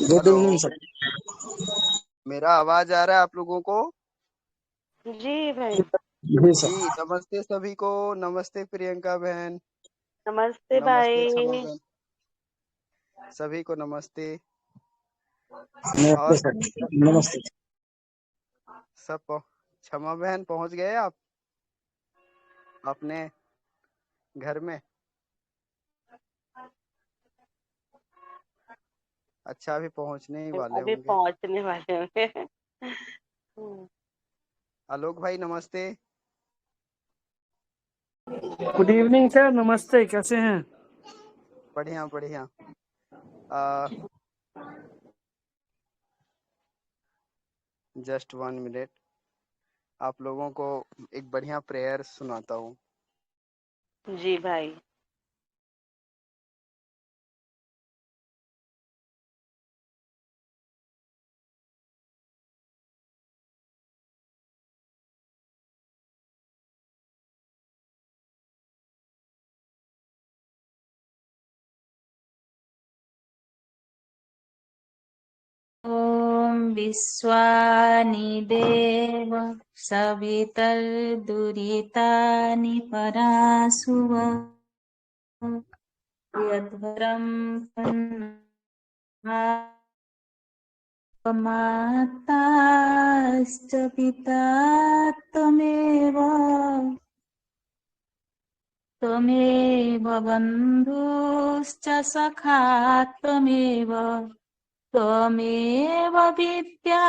Good hello, evening sir. मेरा आवाज आ रहा है आप लोगों को? जी भाई। जी सर। जी, नमस्ते सभी को। नमस्ते प्रियंका बहन। नमस्ते नमस्ते क्षमा भाई। बहन। सभी को नमस्ते। नमस्ते और सर। नमस्ते। क्षमा बहन पहुंच गए आप अपने घर में? अच्छा, अभी पहुंचने ही वाले अभी होंगे। पहुंचने वाले होंगे। आलोक भाई नमस्ते। गुड इवनिंग सर, नमस्ते, कैसे हैं? बढ़िया बढ़िया। जस्ट 1 मिनट, आप लोगों को एक बढ़िया प्रेयर सुनाता हूँ। जी भाई। ॐ विश्वानि देव सवितर्दुरितानि पराशुव यद्वरं माताश्च पिता त्वमेव बन्धुश्च सखा त्वमेव विद्या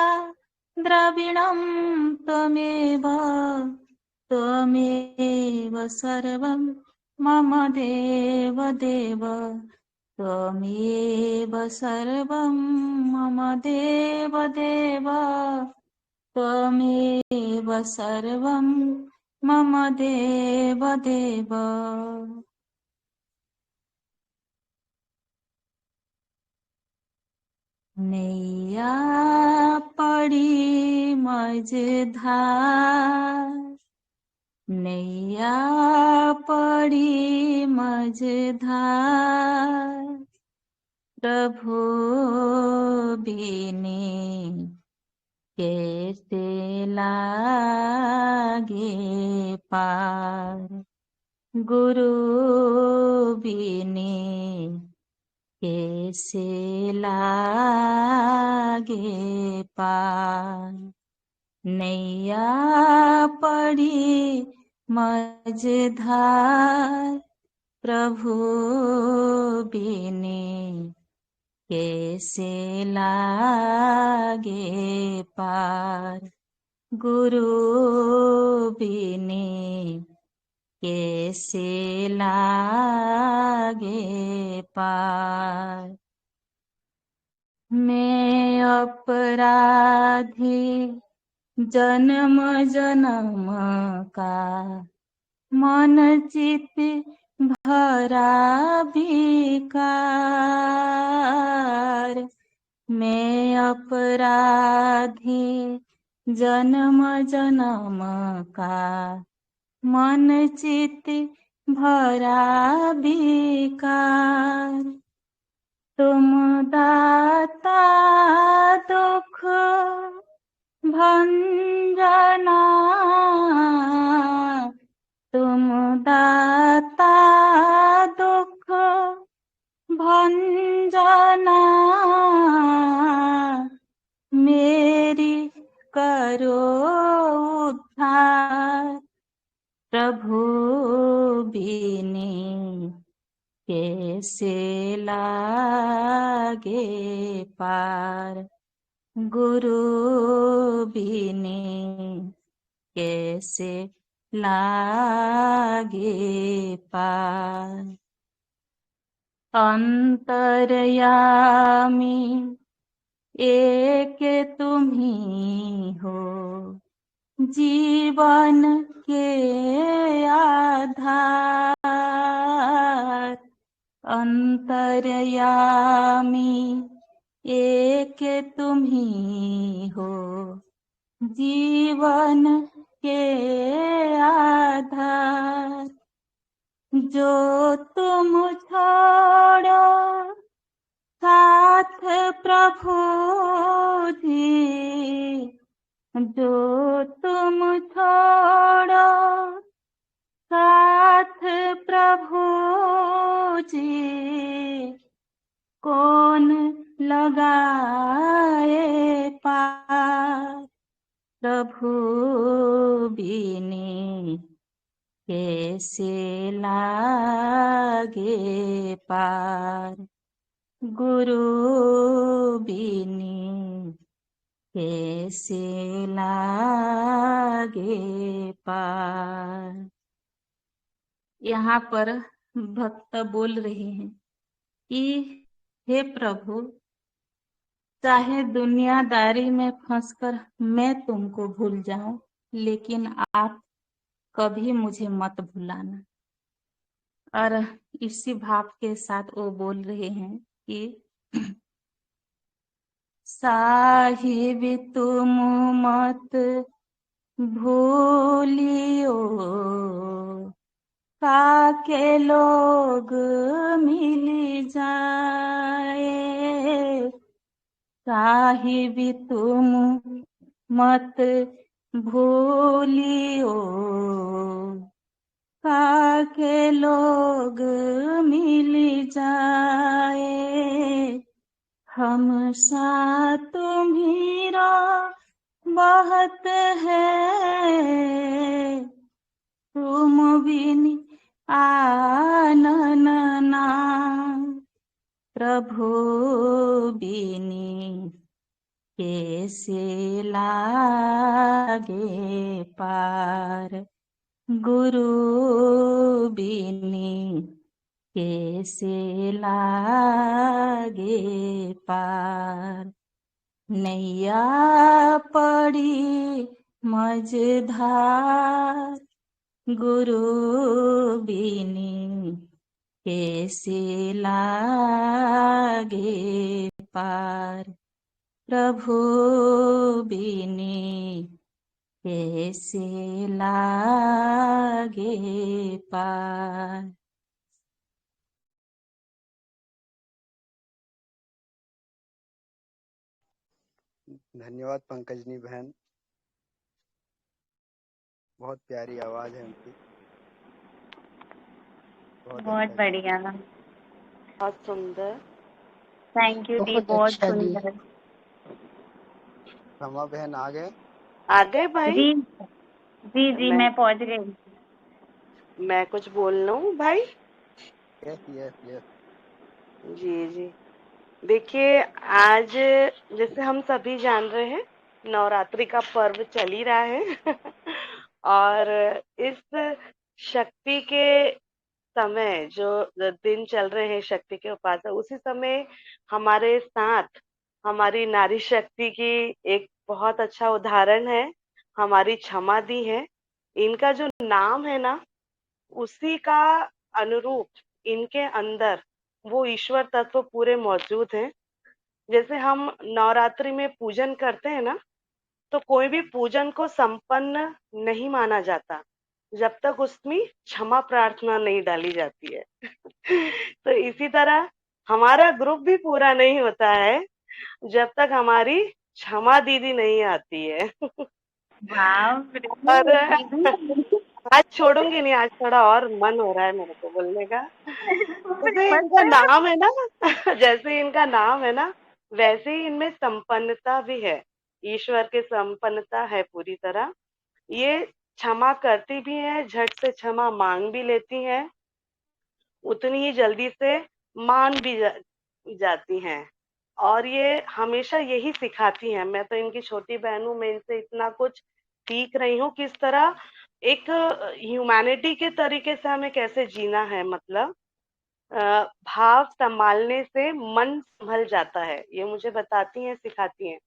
द्रविणं त्वमेव सर्वं मम देव त्वमेव सर्वं मम देव त्वमेव सर्वं मम देव नैया पड़ी मझधार प्रभु बिने कैसे लागे पार गुरु बिने कैसे लागे पार नैया पड़ी मझधार प्रभु बिने कैसे लागे पार गुरु बिने कैसे लागे पार मैं अपराधी जन्म जन्म का मन चित भरा विकार मैं अपराधी जन्म जन्म का मन चित भरा विकार तुम दाता दुख भंजना तुम दाता दुख भंजना मेरी करो उद्धार प्रभु बिने कैसे लागे पार गुरु बिने कैसे लागे पार अंतर्यामी एक तुम्ही हो जीवन के आधार अंतर्यामी एक तुम्ही हो जीवन के आधार जो तुम छोड़ो साथ प्रभु जी जो तुम छोड़ो, साथ प्रभु जी कौन लगाए पार। प्रभु बिनी कैसे लागे पार, गुरु बिनी कैसे लागे पार। यहाँ पर भक्त बोल रहे हैं कि हे प्रभु, चाहे दुनियादारी में फंसकर मैं तुमको भूल जाऊं, लेकिन आप कभी मुझे मत भुलाना। और इसी भाव के साथ वो बोल रहे हैं कि साहिब तुम मत भूलियो, काके लोग मिल जाए। साहिब तुम मत भूलियो, काके लोग मिल जाए। हम सा तुम्हीरा बहुत है, तुम बिन आनन नाम। प्रभु बिनी कैसे लागे पार, गुरु बिनी कैसे लागे पार। नैया पड़ी मझधार, गुरु बिनी कैसे लागे पार। प्रभु बिनी कैसे लागे पार। धन्यवाद पंकजनी बहन, बहुत प्यारी आवाज है उनकी। बहुत बढ़िया, बहुत सुंदर। थैंक यू दी, बहुत सुंदर। रमा बहन आ गए? आ गए भाई? जी जी जी, मैं पहुंच गई। मैं कुछ बोल लूं भाई? Yes yes yes. जी जी, देखिए आज जैसे हम सभी जान रहे हैं नवरात्रि का पर्व चल ही रहा है और इस शक्ति के समय जो दिन चल रहे हैं शक्ति के उपासना, उसी समय हमारे साथ हमारी नारी शक्ति की एक बहुत अच्छा उदाहरण है हमारी क्षमा दी है। इनका जो नाम है ना, उसी का अनुरूप इनके अंदर वो ईश्वर तत्व पूरे मौजूद हैं। जैसे हम नवरात्रि में पूजन करते हैं ना, तो कोई भी पूजन को संपन्न नहीं माना जाता जब तक उसमें क्षमा प्रार्थना नहीं डाली जाती है तो इसी तरह हमारा ग्रुप भी पूरा नहीं होता है जब तक हमारी क्षमा दीदी नहीं आती है और आज छोड़ूंगी नहीं, आज थोड़ा और मन हो रहा है मेरे को बोलने का। जैसे इनका नाम है ना जैसे इनका नाम है ना, वैसे ही इनमें संपन्नता भी है। ईश्वर की संपन्नता है पूरी तरह। ये क्षमा करती भी है, झट से क्षमा मांग भी लेती हैं, उतनी ही जल्दी से मान भी जाती हैं। और ये हमेशा यही सिखाती हैं। मैं तो इनकी छोटी बहन हूँ, मैं इनसे इतना कुछ सीख रही हूँ किस तरह एक ह्यूमैनिटी के तरीके से हमें कैसे जीना है। मतलब भाव संभालने से मन संभल जाता है, ये मुझे बताती हैं, सिखाती हैं।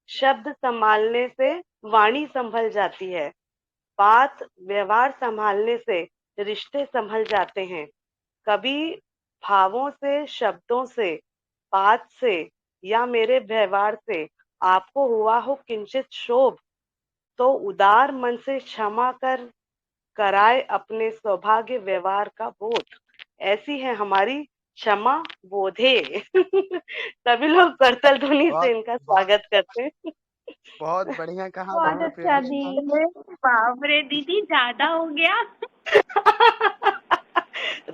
शब्द संभालने से वाणी संभल जाती है। बात व्यवहार संभालने से रिश्ते संभल जाते हैं। कभी भावों से, शब्दों से, बात से या मेरे व्यवहार से आपको हुआ हो किंचित क्षोभ, तो उदार मन से क्षमा कराए अपने सौभाग्य व्यवहार का बोध। ऐसी है हमारी क्षमा बोधे। सभी लोग करतल ध्वनि से बहुत इनका बहुत स्वागत करते हैं। बहुत बढ़िया कहा बहुत दोनों अच्छा प्रियंका। दी। बाप रे दीदी, ज्यादा हो गया।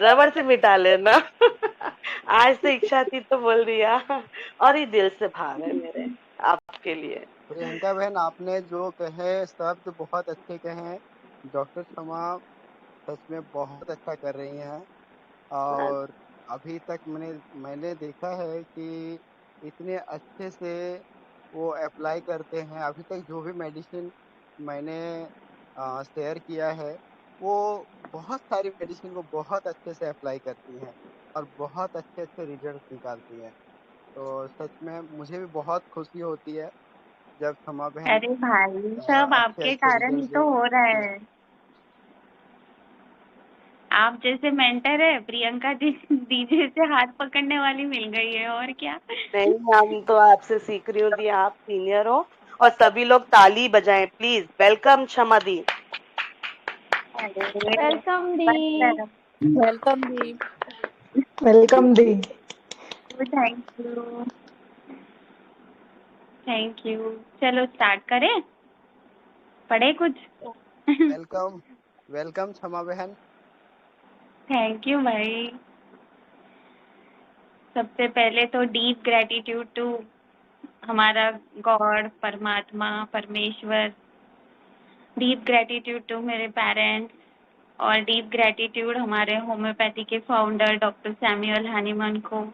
रबर से मिटा लेना। आज से इच्छा थी तो बोल दिया, और ये दिल से भाव है मेरे आपके लिए। प्रियंका बहन, आपने जो कहे शब्द बहुत अच्छे कहे हैं। डॉक्टर क्षमा सच में बहुत अच्छा कर रही हैं। और अभी तक मैंने देखा है कि इतने अच्छे से वो अप्लाई करते हैं। अभी तक जो भी मेडिसिन मैंने शेयर किया है, वो बहुत सारी मेडिसिन को बहुत अच्छे से अप्लाई करती हैं और बहुत अच्छे अच्छे रिजल्ट निकालती हैं। तो सच में मुझे भी बहुत खुशी होती है जब क्षमा बहन अरे भाई, सब अच्छे आपके अच्छे कारण ही रिजल्ट तो हो रहा देती हैं। है। आप जैसे मेंटर है, प्रियंका जी दीजिए से हाथ पकड़ने वाली मिल गई है, और क्या। नहीं, हम तो आपसे सीख रही हूँ दी, आप सीनियर हो। और सभी लोग ताली बजाएं प्लीज। वेलकम क्षमा दी। अरे वेलकम दी। बस, welcome the. Welcome the. Thank you, thank you. चलो स्टार्ट करें, पढ़े कुछ। वेलकम वेलकम क्षमा बहन। थैंक यू भाई। सबसे पहले तो डीप ग्रेटिट्यूड टू हमारा गॉड, परमात्मा, परमेश्वर। डीप ग्रेटिट्यूड टू मेरे पेरेंट्स, और डीप ग्रेटिट्यूड हमारे होम्योपैथी के फाउंडर डॉक्टर सैमुअल हनीमन को।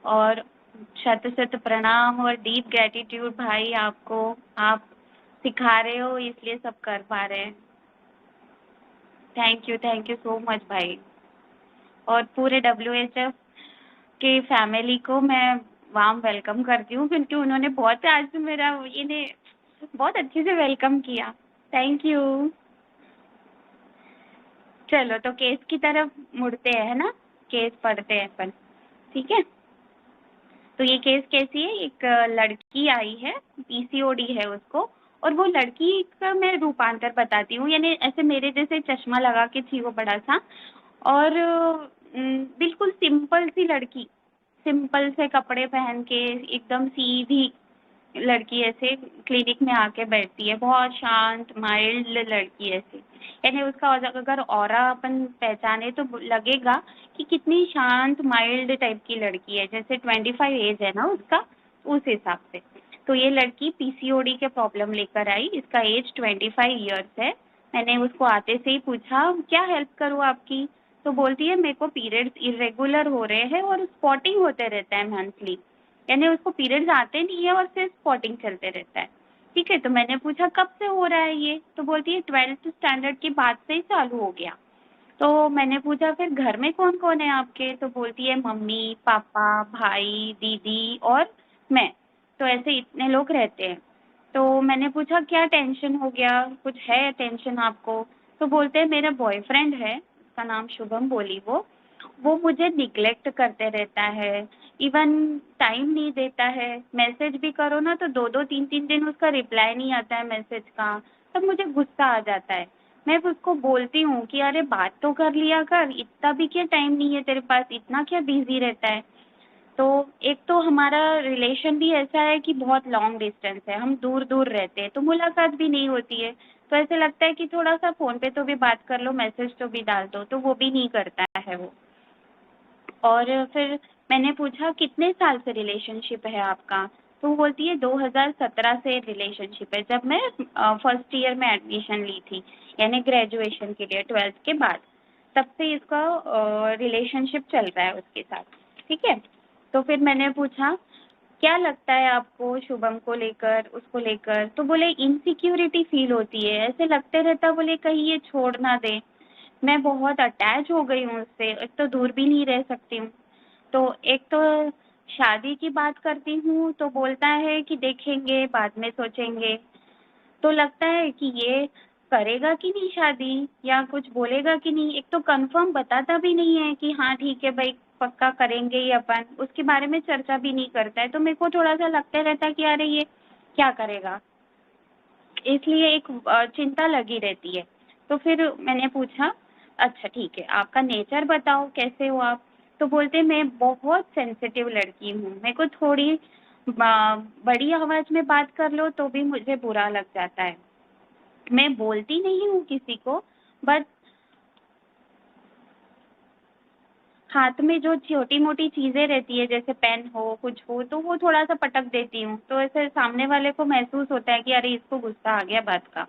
और शत शत प्रणाम और डीप ग्रेटिट्यूड भाई आपको। आप सिखा रहे हो इसलिए सब कर पा रहे हैं। थैंक यू सो मच भाई। और पूरे WHF के फैमिली को मैं वार्म वेलकम करती हूँ, क्योंकि उन्होंने बहुत आज मेरा इन्हें बहुत अच्छे से वेलकम किया। Thank you. चलो तो केस की तरफ मुड़ते हैं ना, केस पढ़ते हैं अपन, ठीक है। तो ये केस कैसी है, एक लड़की आई है, PCOD है उसको। और वो लड़की का मैं रूपांतर बताती हूँ, यानी ऐसे मेरे जैसे चश्मा लगा के थी वो बड़ा सा, और बिल्कुल सिंपल सी लड़की, सिंपल से कपड़े पहन के एकदम सीधी लड़की ऐसे क्लिनिक में आके बैठती है, बहुत शांत माइल्ड लड़की ऐसे। यानी उसका अगर ऑरा अपन पहचाने तो लगेगा कि कितनी शांत माइल्ड टाइप की लड़की है, जैसे 25 एज है ना उसका, उस हिसाब से। तो ये लड़की PCOD के प्रॉब्लम लेकर आई, इसका एज 25 ईयर्स है। मैंने उसको आते से ही पूछा क्या हेल्प करूँ आपकी, तो बोलती है मेरे को पीरियड्स इरेगुलर हो रहे हैं और स्पॉटिंग होते रहता है मंथली, यानी उसको पीरियड्स आते नहीं है और सिर्फ स्पॉटिंग चलते रहता है। ठीक है, तो मैंने पूछा कब से हो रहा है ये, तो बोलती है 12th स्टैंडर्ड के बाद से ही चालू हो गया। तो मैंने पूछा फिर घर में कौन कौन है आपके, तो बोलती है मम्मी पापा भाई दीदी और मैं, तो ऐसे इतने लोग रहते हैं। तो मैंने पूछा क्या टेंशन हो गया, कुछ है टेंशन आपको, तो बोलते हैं मेरा बॉयफ्रेंड है, उसका नाम शुभम बोली वो मुझे निग्लेक्ट करते रहता है, इवन टाइम नहीं देता है, मैसेज भी करो ना तो 2-2 3-3 दिन उसका रिप्लाई नहीं आता है मैसेज का, तब मुझे गुस्सा आ जाता है। मैं उसको बोलती हूँ कि अरे बात तो कर लिया कर, इतना भी क्या टाइम नहीं है तेरे पास, इतना क्या बिजी रहता है। तो एक तो हमारा रिलेशन भी ऐसा है कि बहुत लॉन्ग डिस्टेंस है, हम दूर दूर रहते हैं, तो मुलाकात भी नहीं होती है। तो ऐसे लगता है कि थोड़ा सा फ़ोन पे तो भी बात कर लो, मैसेज तो भी डाल दो, तो वो भी नहीं करता है वो। और फिर मैंने पूछा कितने साल से रिलेशनशिप है आपका, तो वो बोलती है 2017 से रिलेशनशिप है, जब मैं फर्स्ट ईयर में एडमिशन ली थी, यानी ग्रेजुएशन के लिए 12th के बाद, तब से इसका रिलेशनशिप चल रहा है उसके साथ। ठीक है, तो फिर मैंने पूछा क्या लगता है आपको शुभम को लेकर, उसको लेकर, तो बोले इनसिक्योरिटी फील होती है, ऐसे लगते रहता बोले कहीं ये छोड़ ना दे, मैं बहुत अटैच हो गई हूँ उससे, एक तो दूर भी नहीं रह सकती हूँ। तो एक तो शादी की बात करती हूँ तो बोलता है कि देखेंगे बाद में सोचेंगे, तो लगता है कि ये करेगा कि नहीं शादी, या कुछ बोलेगा कि नहीं, एक तो कंफर्म बताता भी नहीं है कि हाँ ठीक है भाई पक्का करेंगे ही अपन, उसके बारे में चर्चा भी नहीं करता है। तो मेरे को थोड़ा सा लगता रहता है कि अरे ये क्या करेगा, इसलिए एक चिंता लगी रहती है। तो फिर मैंने पूछा अच्छा ठीक है आपका नेचर बताओ कैसे हो आप, तो बोलते मैं बहुत सेंसिटिव लड़की हूँ, मेरे को थोड़ी बड़ी आवाज में बात कर लो तो भी मुझे बुरा लग जाता है। मैं बोलती नहीं हूँ किसी को, बट हाथ में जो छोटी मोटी चीजें रहती है जैसे पेन हो कुछ हो तो वो थोड़ा सा पटक देती हूँ, तो ऐसे सामने वाले को महसूस होता है कि अरे इसको गुस्सा आ गया बात का,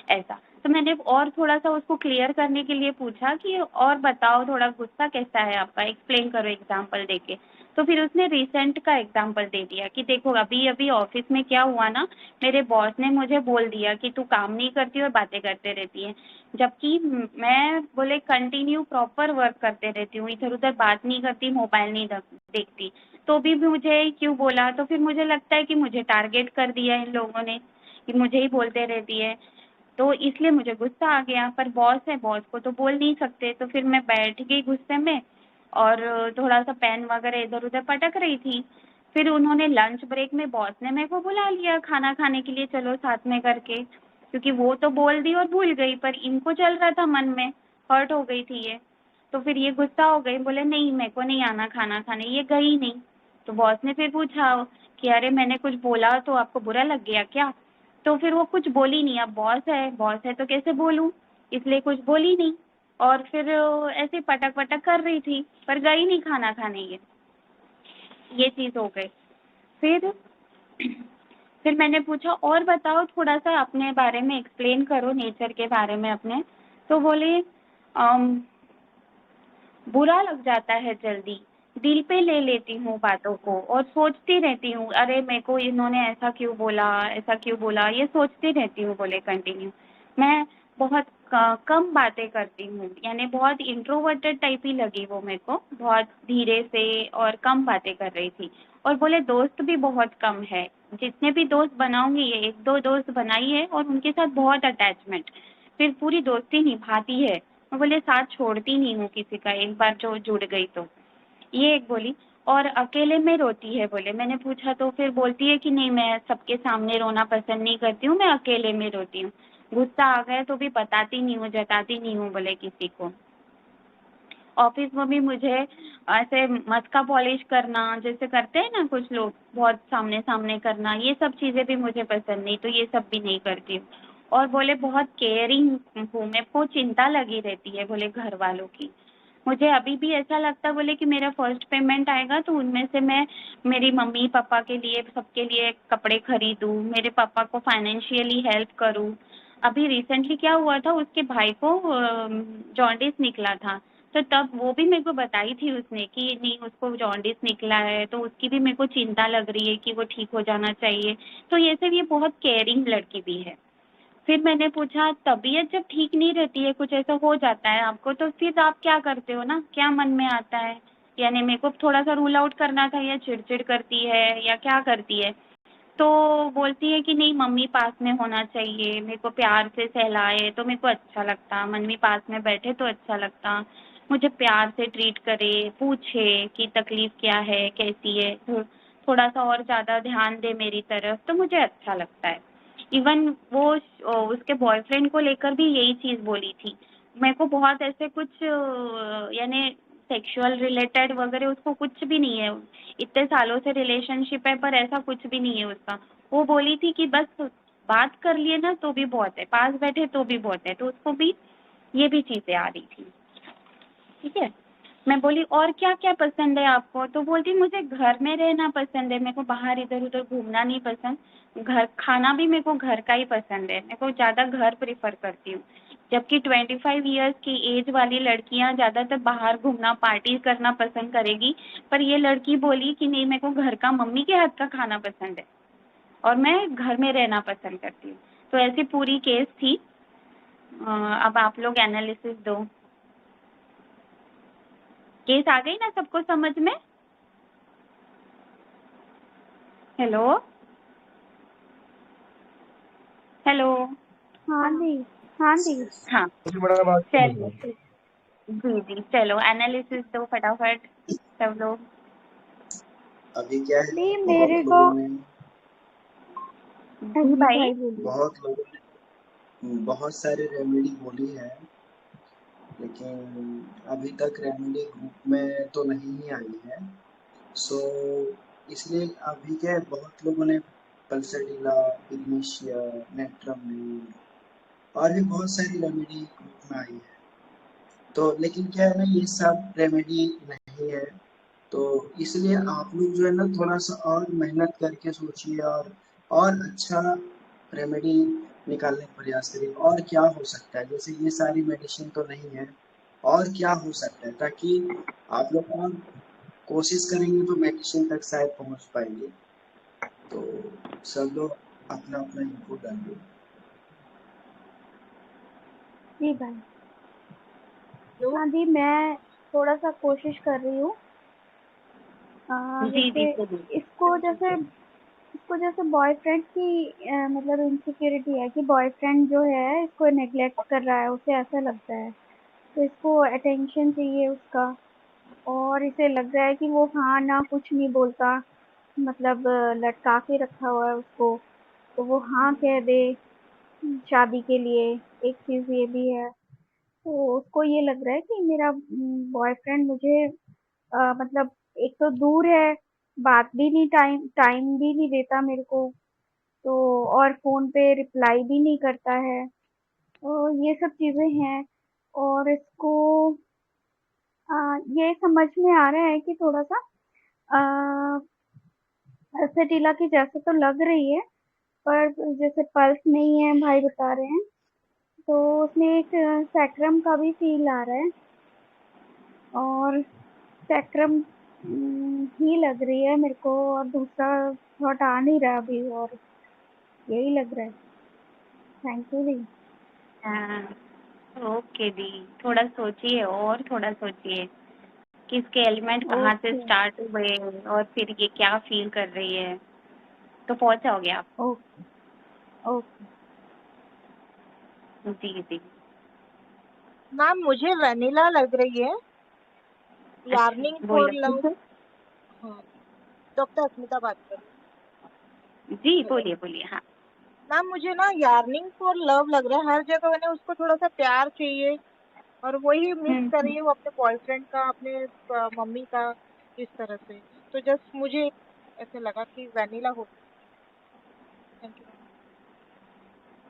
ऐसा। तो मैंने और थोड़ा सा उसको क्लियर करने के लिए पूछा कि और बताओ थोड़ा गुस्सा कैसा है आपका, एक्सप्लेन करो एग्जाम्पल देके। तो फिर उसने रिसेंट का एग्जाम्पल दे दिया कि देखो अभी अभी ऑफिस में क्या हुआ ना, मेरे बॉस ने मुझे बोल दिया कि तू काम नहीं करती और बातें करते रहती है, जबकि मैं बोले कंटिन्यू प्रॉपर वर्क करते रहती हूँ, इधर उधर बात नहीं करती, मोबाइल नहीं देखती, तो भी मुझे क्यों बोला। तो फिर मुझे लगता है कि मुझे टारगेट कर दिया इन लोगों ने कि मुझे ही बोलते रहती है, तो इसलिए मुझे गुस्सा आ गया। पर बॉस है, बॉस को तो बोल नहीं सकते, तो फिर मैं बैठ गई गुस्से में और थोड़ा सा पेन वगैरह इधर उधर पटक रही थी। फिर उन्होंने लंच ब्रेक में बॉस ने मेरे को बुला लिया खाना खाने के लिए, चलो साथ में करके, क्योंकि वो तो बोल दी और भूल गई, पर इनको चल रहा था मन में, हर्ट हो गई थी ये। तो फिर ये गुस्सा हो गई, बोले नहीं मेरे को नहीं आना खाना खाने, ये गई नहीं। तो बॉस ने फिर पूछा कि अरे मैंने कुछ बोला तो आपको बुरा लग गया क्या? तो फिर वो कुछ बोली नहीं, अब बॉस है तो कैसे बोलूं, इसलिए कुछ बोली नहीं। और फिर ऐसे पटक पटक कर रही थी, पर गई नहीं खाना खाने ये चीज हो गई। फिर फिर मैंने पूछा और बताओ थोड़ा सा अपने बारे में एक्सप्लेन करो, नेचर के बारे में अपने। तो बोले बुरा लग जाता है जल्दी, दिल पे ले लेती हूँ बातों को और सोचती रहती हूँ, अरे मेरे को इन्होंने ऐसा क्यों बोला, ऐसा क्यों बोला, ये सोचती रहती हूँ। बोले कंटिन्यू मैं बहुत कम बातें करती हूँ, यानी बहुत इंट्रोवर्टेड टाइप ही लगी वो मेरे को, बहुत धीरे से और कम बातें कर रही थी। और बोले दोस्त भी बहुत कम है, जितने भी दोस्त बनाऊंगी ये एक दो दोस्त बनाई है और उनके साथ बहुत अटैचमेंट, फिर पूरी दोस्ती निभाती है। मैं बोले साथ छोड़ती नहीं हूँ किसी का, एक बार जो जुड़ गई तो। ये एक बोली। और अकेले में रोती है बोले। मैंने पूछा तो फिर बोलती है कि नहीं मैं सबके सामने रोना पसंद नहीं करती हूँ, मैं अकेले में रोती हूँ, गुस्सा आ गया तो भी बताती नहीं हूँ, जताती नहीं हूँ बोले किसी को। ऑफिस में भी मुझे ऐसे मस्का पॉलिश करना जैसे करते हैं ना कुछ लोग, बहुत सामने सामने करना, ये सब चीजें भी मुझे पसंद नहीं, तो ये सब भी नहीं करती हूँ। और बोले बहुत केयरिंग हूँ, मेरे को चिंता लगी रहती है बोले घर वालों की। मुझे अभी भी ऐसा लगता बोले कि मेरा फर्स्ट पेमेंट आएगा तो उनमें से मैं मेरी मम्मी पापा के लिए सबके लिए कपड़े खरीदूँ, मेरे पापा को फाइनेंशियली हेल्प करूँ। अभी रिसेंटली क्या हुआ था, उसके भाई को जॉन्डिस निकला था, तो तब वो भी मेरे को बताई थी उसने कि नहीं उसको जॉन्डिस निकला है, तो उसकी भी मेरे को चिंता लग रही है कि वो ठीक हो जाना चाहिए। तो ये सब ये बहुत केयरिंग लड़की भी है। फिर मैंने पूछा तबीयत जब ठीक नहीं रहती है, कुछ ऐसा हो जाता है आपको, तो फिर आप क्या करते हो ना, क्या मन में आता है? यानी मेरे को थोड़ा सा रूल आउट करना था, या चिड़चिड़ करती है या क्या करती है? तो बोलती है कि नहीं मम्मी पास में होना चाहिए, मेरे को प्यार से सहलाए तो मेरे को अच्छा लगता, मम्मी पास में बैठे तो अच्छा लगता, मुझे प्यार से ट्रीट करे, पूछे कि तकलीफ क्या है कैसी है, तो थोड़ा सा और ज़्यादा ध्यान दे मेरी तरफ, तो मुझे अच्छा लगता है। इवन वो उसके बॉयफ्रेंड को लेकर भी यही चीज़ बोली थी। मेरे को बहुत ऐसे कुछ यानी सेक्सुअल रिलेटेड वगैरह उसको कुछ भी नहीं है, इतने सालों से रिलेशनशिप है पर ऐसा कुछ भी नहीं है उसका। वो बोली थी कि बस बात कर लिए ना तो भी बहुत है, पास बैठे तो भी बहुत है, तो उसको भी ये भी चीज़ें आ रही थी। ठीक है, मैं बोली और क्या क्या पसंद है आपको? तो बोलती मुझे घर में रहना पसंद है, मेरे को बाहर इधर उधर घूमना नहीं पसंद, घर खाना भी मेरे को घर का ही पसंद है, मेरे को ज़्यादा घर प्रेफर करती हूँ। जबकि 25 ईयर्स की एज वाली लड़कियां ज़्यादातर बाहर घूमना पार्टी करना पसंद करेगी, पर ये लड़की बोली कि नहीं मेरे को घर का मम्मी के हाथ का खाना पसंद है और मैं घर में रहना पसंद करती हूँ। तो ऐसी पूरी केस थी। अब आप लोग एनालिसिस दो। केस आ गई ना सबको समझ में? Hello hello. हाँ दी, हाँ दी। हाँ चलो जी जी, चलो एनालिसिस दो फटाफट सब लोग। अभी क्या है दी मेरे को जी भाई बोलिए। बहुत लोगों ने बहुत सारे रेमेडी बोली है, लेकिन अभी तक रेमेडी ग्रुप में तो नहीं आई है। सो इसलिए अभी के बहुत लोगों ने पल्सडीला, इग्निशिया, नेट्रम और भी बहुत सारी रेमेडी ग्रुप में आई है। तो लेकिन क्या है ना, ये सब रेमेडी नहीं है, तो इसलिए आप लोग जो है ना थोड़ा सा और मेहनत करके सोचिए और अच्छा रेमेडी निकालने का प्रयास करिए। और क्या हो सकता है, जैसे ये सारी मेडिसिन तो नहीं है, और क्या हो सकता है, ताकि आप लोग और कोशिश करेंगे तो मेडिसिन तक शायद पहुंच पाएंगे। तो सब लोग अपना अपना इनपुट डालिए। जी भाई। हाँ जी, मैं थोड़ा सा कोशिश कर रही हूँ। जी जी जैसे जरूर। इसको जैसे बॉयफ्रेंड की मतलब इनसिक्योरिटी है कि बॉयफ्रेंड जो है इसको नेग्लेक्ट कर रहा है, उसे ऐसा लगता है, तो इसको अटेंशन चाहिए उसका। और इसे लग रहा है कि वो हाँ ना कुछ नहीं बोलता, मतलब लटका के रखा हुआ है उसको, तो वो हाँ कह दे शादी के लिए। एक चीज़ ये भी है, तो उसको ये लग रहा है कि मेरा बॉयफ्रेंड मुझे मतलब एक तो दूर है, बात भी नहीं, टाइम टाइम भी नहीं देता मेरे को, तो और फ़ोन पे रिप्लाई भी नहीं करता है। तो ये सब चीज़ें हैं। और इसको ये समझ में आ रहा है कि थोड़ा-सा असटीला की जैसे तो लग रही है, पर जैसे पल्स नहीं है भाई बता रहे हैं, तो उसमें एक सैक्रम का भी फ़ील आ रहा है। और सैक्रम ही लग रही है मेरे को, और दूसरा थॉट आ नहीं रहा अभी, और यही लग रहा है। थैंक यू दी। हाँ, ओके दी, थोड़ा सोचिए और थोड़ा सोचिए कि इसके एलिमेंट कहाँ से ओके स्टार्ट हुए और फिर ये क्या फील कर रही है, तो पहुंच जाओगे आप। Okay okay. जी जी। मैम मुझे वेनिला लग रही है, अच्छा यार्निंग फॉर लव। बोलो। हाँ, डॉक्टर अस्मिता बात कर रही जी हूँ। हेलो बोलिए बोलिए। हाँ। मैम, मुझे ना यार्निंग फॉर लव लग रहा है, हर जगह मैंने उसको थोड़ा सा प्यार चाहिए, और वही मिस कर रही है वो अपने बॉयफ्रेंड का, अपने मम्मी का, इस तरह से। तो जस्ट मुझे ऐसे लगा कि वेनिला हो। Thank you.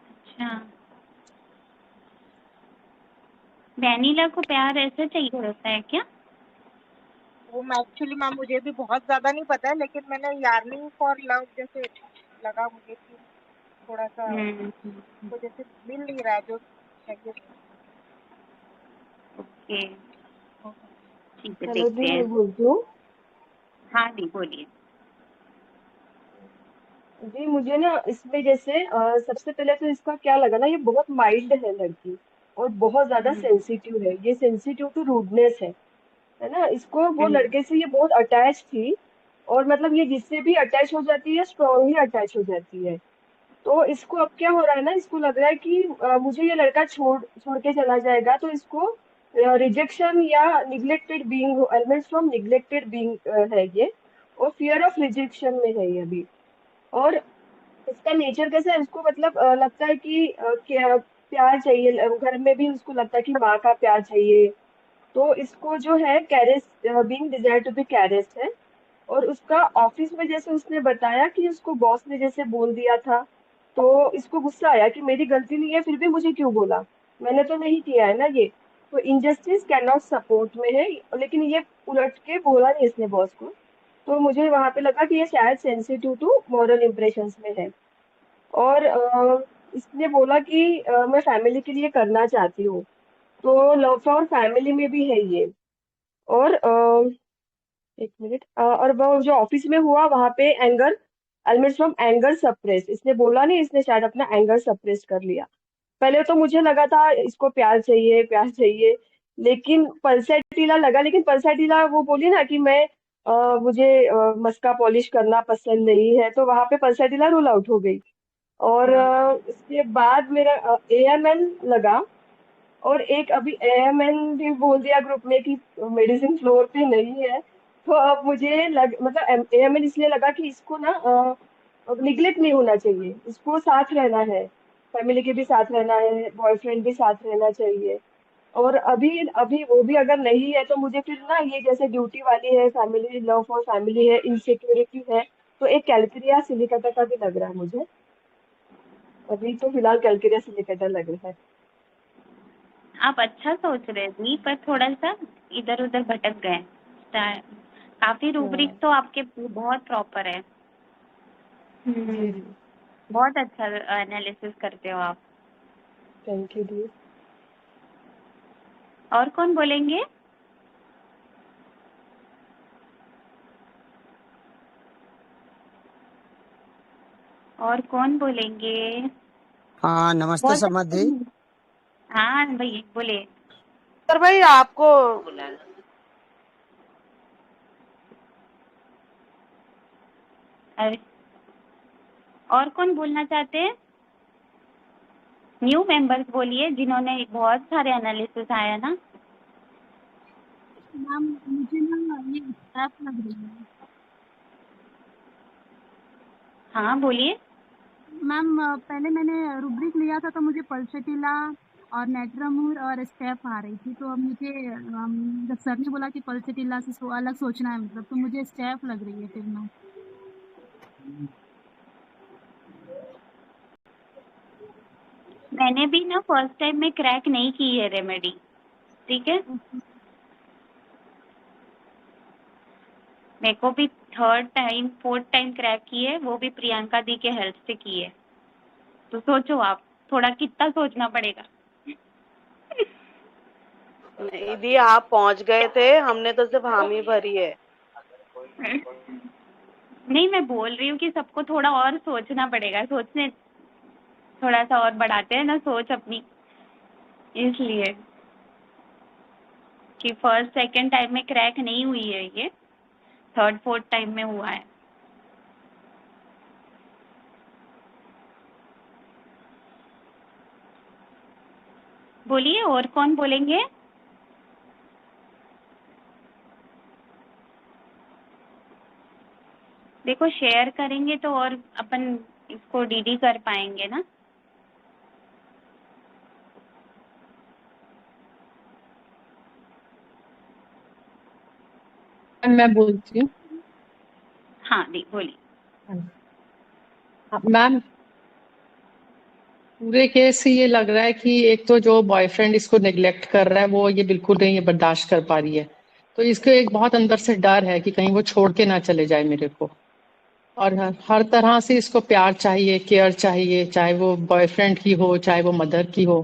अच्छा, वैनिला को प्यार ऐसे चाहिए होता है क्या? वो एक्चुअली मैम मुझे भी बहुत ज्यादा नहीं पता है, लेकिन मैंने यार्निंग फॉर लव जैसे लगा मुझे कि थोड़ा सा तो जैसे मिल नहीं रहा है जो चाहिए। ओके, ठीक है हेलो देखते जी, हैं। मैं बोलती हूँ। हाँ दी बोलिए। जी मुझे ना इसमें जैसे सबसे पहले तो इसका क्या लगा ना, ये बहुत माइल्ड है लड़की, और बहुत ज्यादा सेंसिटिव है। ये सेंसिटिव टू रूडनेस है ना। इसको वो लड़के से ये बहुत अटैच थी, और मतलब ये जिससे भी अटैच हो जाती है स्ट्रांगली अटैच हो जाती है। तो इसको अब क्या हो रहा है ना, इसको लग रहा है कि मुझे ये लड़का छोड़ छोड़ के चला जाएगा, तो इसको रिजेक्शन या neglected being, elements from neglected being है ये, और फियर ऑफ रिजेक्शन में है ये अभी। और इसका नेचर कैसा है, उसको मतलब लगता है कि क्या प्यार चाहिए, घर में भी उसको लगता है कि माँ का प्यार चाहिए। तो इसको जो है caress, being desire to be caressed है। और उसका ऑफिस में जैसे उसने बताया कि उसको बॉस ने जैसे बोल दिया था, तो इसको गुस्सा आया कि मेरी गलती नहीं है फिर भी मुझे क्यों बोला, मैंने तो नहीं किया है ना ये। तो इनजस्टिस कैन नॉट सपोर्ट में है, लेकिन ये उलट के बोला नहीं इसने बॉस को। तो मुझे वहां पे लगा कि ये शायद सेंसिटिव टू मॉरल इम्प्रेशंस में है। और इसने बोला कि मैं फैमिली के लिए करना चाहती हूँ, तो लव फॉर फैमिली में भी है ये। और एक मिनट, और वो जो ऑफिस में हुआ वहां पे anger, elements from anger suppress, इसने बोला नहीं, इसने शायद अपना एंगर सप्रेस कर लिया। पहले तो मुझे लगा था इसको प्यार चाहिए प्यार चाहिए, लेकिन पल्सैटिला लगा। लेकिन पल्सैटिला वो बोली ना कि मैं मुझे मस्का पॉलिश करना पसंद नहीं है, तो वहां पे पल्सैटिला रूल आउट हो गई। और इसके बाद मेरा एएमएन लगा। और एक अभी एएमएन भी बोल दिया ग्रुप में कि मेडिसिन फ्लोर पे नहीं है। तो अब मुझे मतलब एएमएन इसलिए लगा कि इसको ना निग्लेक्ट नहीं होना चाहिए, इसको साथ रहना है, फैमिली के भी साथ रहना है, बॉयफ्रेंड भी साथ रहना चाहिए। और अभी अभी वो भी अगर नहीं है तो मुझे फिर ना ये जैसे ड्यूटी वाली है, फैमिली लव फॉर फैमिली है, इनसिक्योरिटी है, तो एक कैलकेरिया सिलिकटा का भी लग रहा है मुझे। अभी तो फिलहाल कैलकेरिया सिलिकटा लग रहा है। आप अच्छा सोच रहे थे पर थोड़ा सा इधर उधर भटक गए। काफी रूब्रिक तो आपके बहुत प्रॉपर है। जी जी। बहुत अच्छा एनालिसिस करते हो आप। थैंक यू दी। और कौन बोलेंगे? और कौन बोलेंगे? हाँ नमस्ते बहुत समाधि। हाँ भाई बोले। सर भाई आपको अरे और कौन बोलना चाहते हैं? न्यू मेंबर्स बोलिए जिन्होंने बहुत सारे एनालिसिस आया ना। मैम मुझे ना ये स्टैप लग रही है। हाँ बोलिए। मैम पहले मैंने रुब्रिक लिया था तो मुझे पल्सेटिला और नेट्रामूर और स्टेप आ रही थी, तो अब मुझे जब सर ने बोला कि पल्सेटिला से अलग सोचना है मतलब, तो मुझे स्टेप लग रही है फिर मैम। मैंने भी ना फर्स्ट टाइम में क्रैक नहीं की है रेमेडी, ठीक है। मेरे को भी third time fourth time crack की है, वो भी प्रियंका दी के हेल्प से की है। तो सोचो आप थोड़ा कितना सोचना पड़ेगा। नहीं दी, आप पहुंच गए थे, हमने तो सिर्फ हामी भरी है। नहीं मैं बोल रही हूँ कि सबको थोड़ा और सोचना पड़ेगा। सोचने थोड़ा सा और बढ़ाते हैं ना सोच अपनी, इसलिए कि फर्स्ट सेकंड टाइम में क्रैक नहीं हुई है, ये थर्ड फोर्थ टाइम में हुआ है। बोलिए और कौन बोलेंगे? देखो शेयर करेंगे तो और अपन इसको डीडी कर पाएंगे ना। मैं बोलती हूँ। हाँ दी बोलिए। मैम पूरे केस से ये लग रहा है कि एक तो जो बॉयफ्रेंड इसको नेग्लेक्ट कर रहा है वो ये बिल्कुल नहीं ये बर्दाश्त कर पा रही है, तो इसको एक बहुत अंदर से डर है कि कहीं वो छोड़ के ना चले जाए मेरे को। और हर तरह से इसको प्यार चाहिए, केयर चाहिए, चाहे वो बॉयफ्रेंड की हो चाहे वो मदर की हो।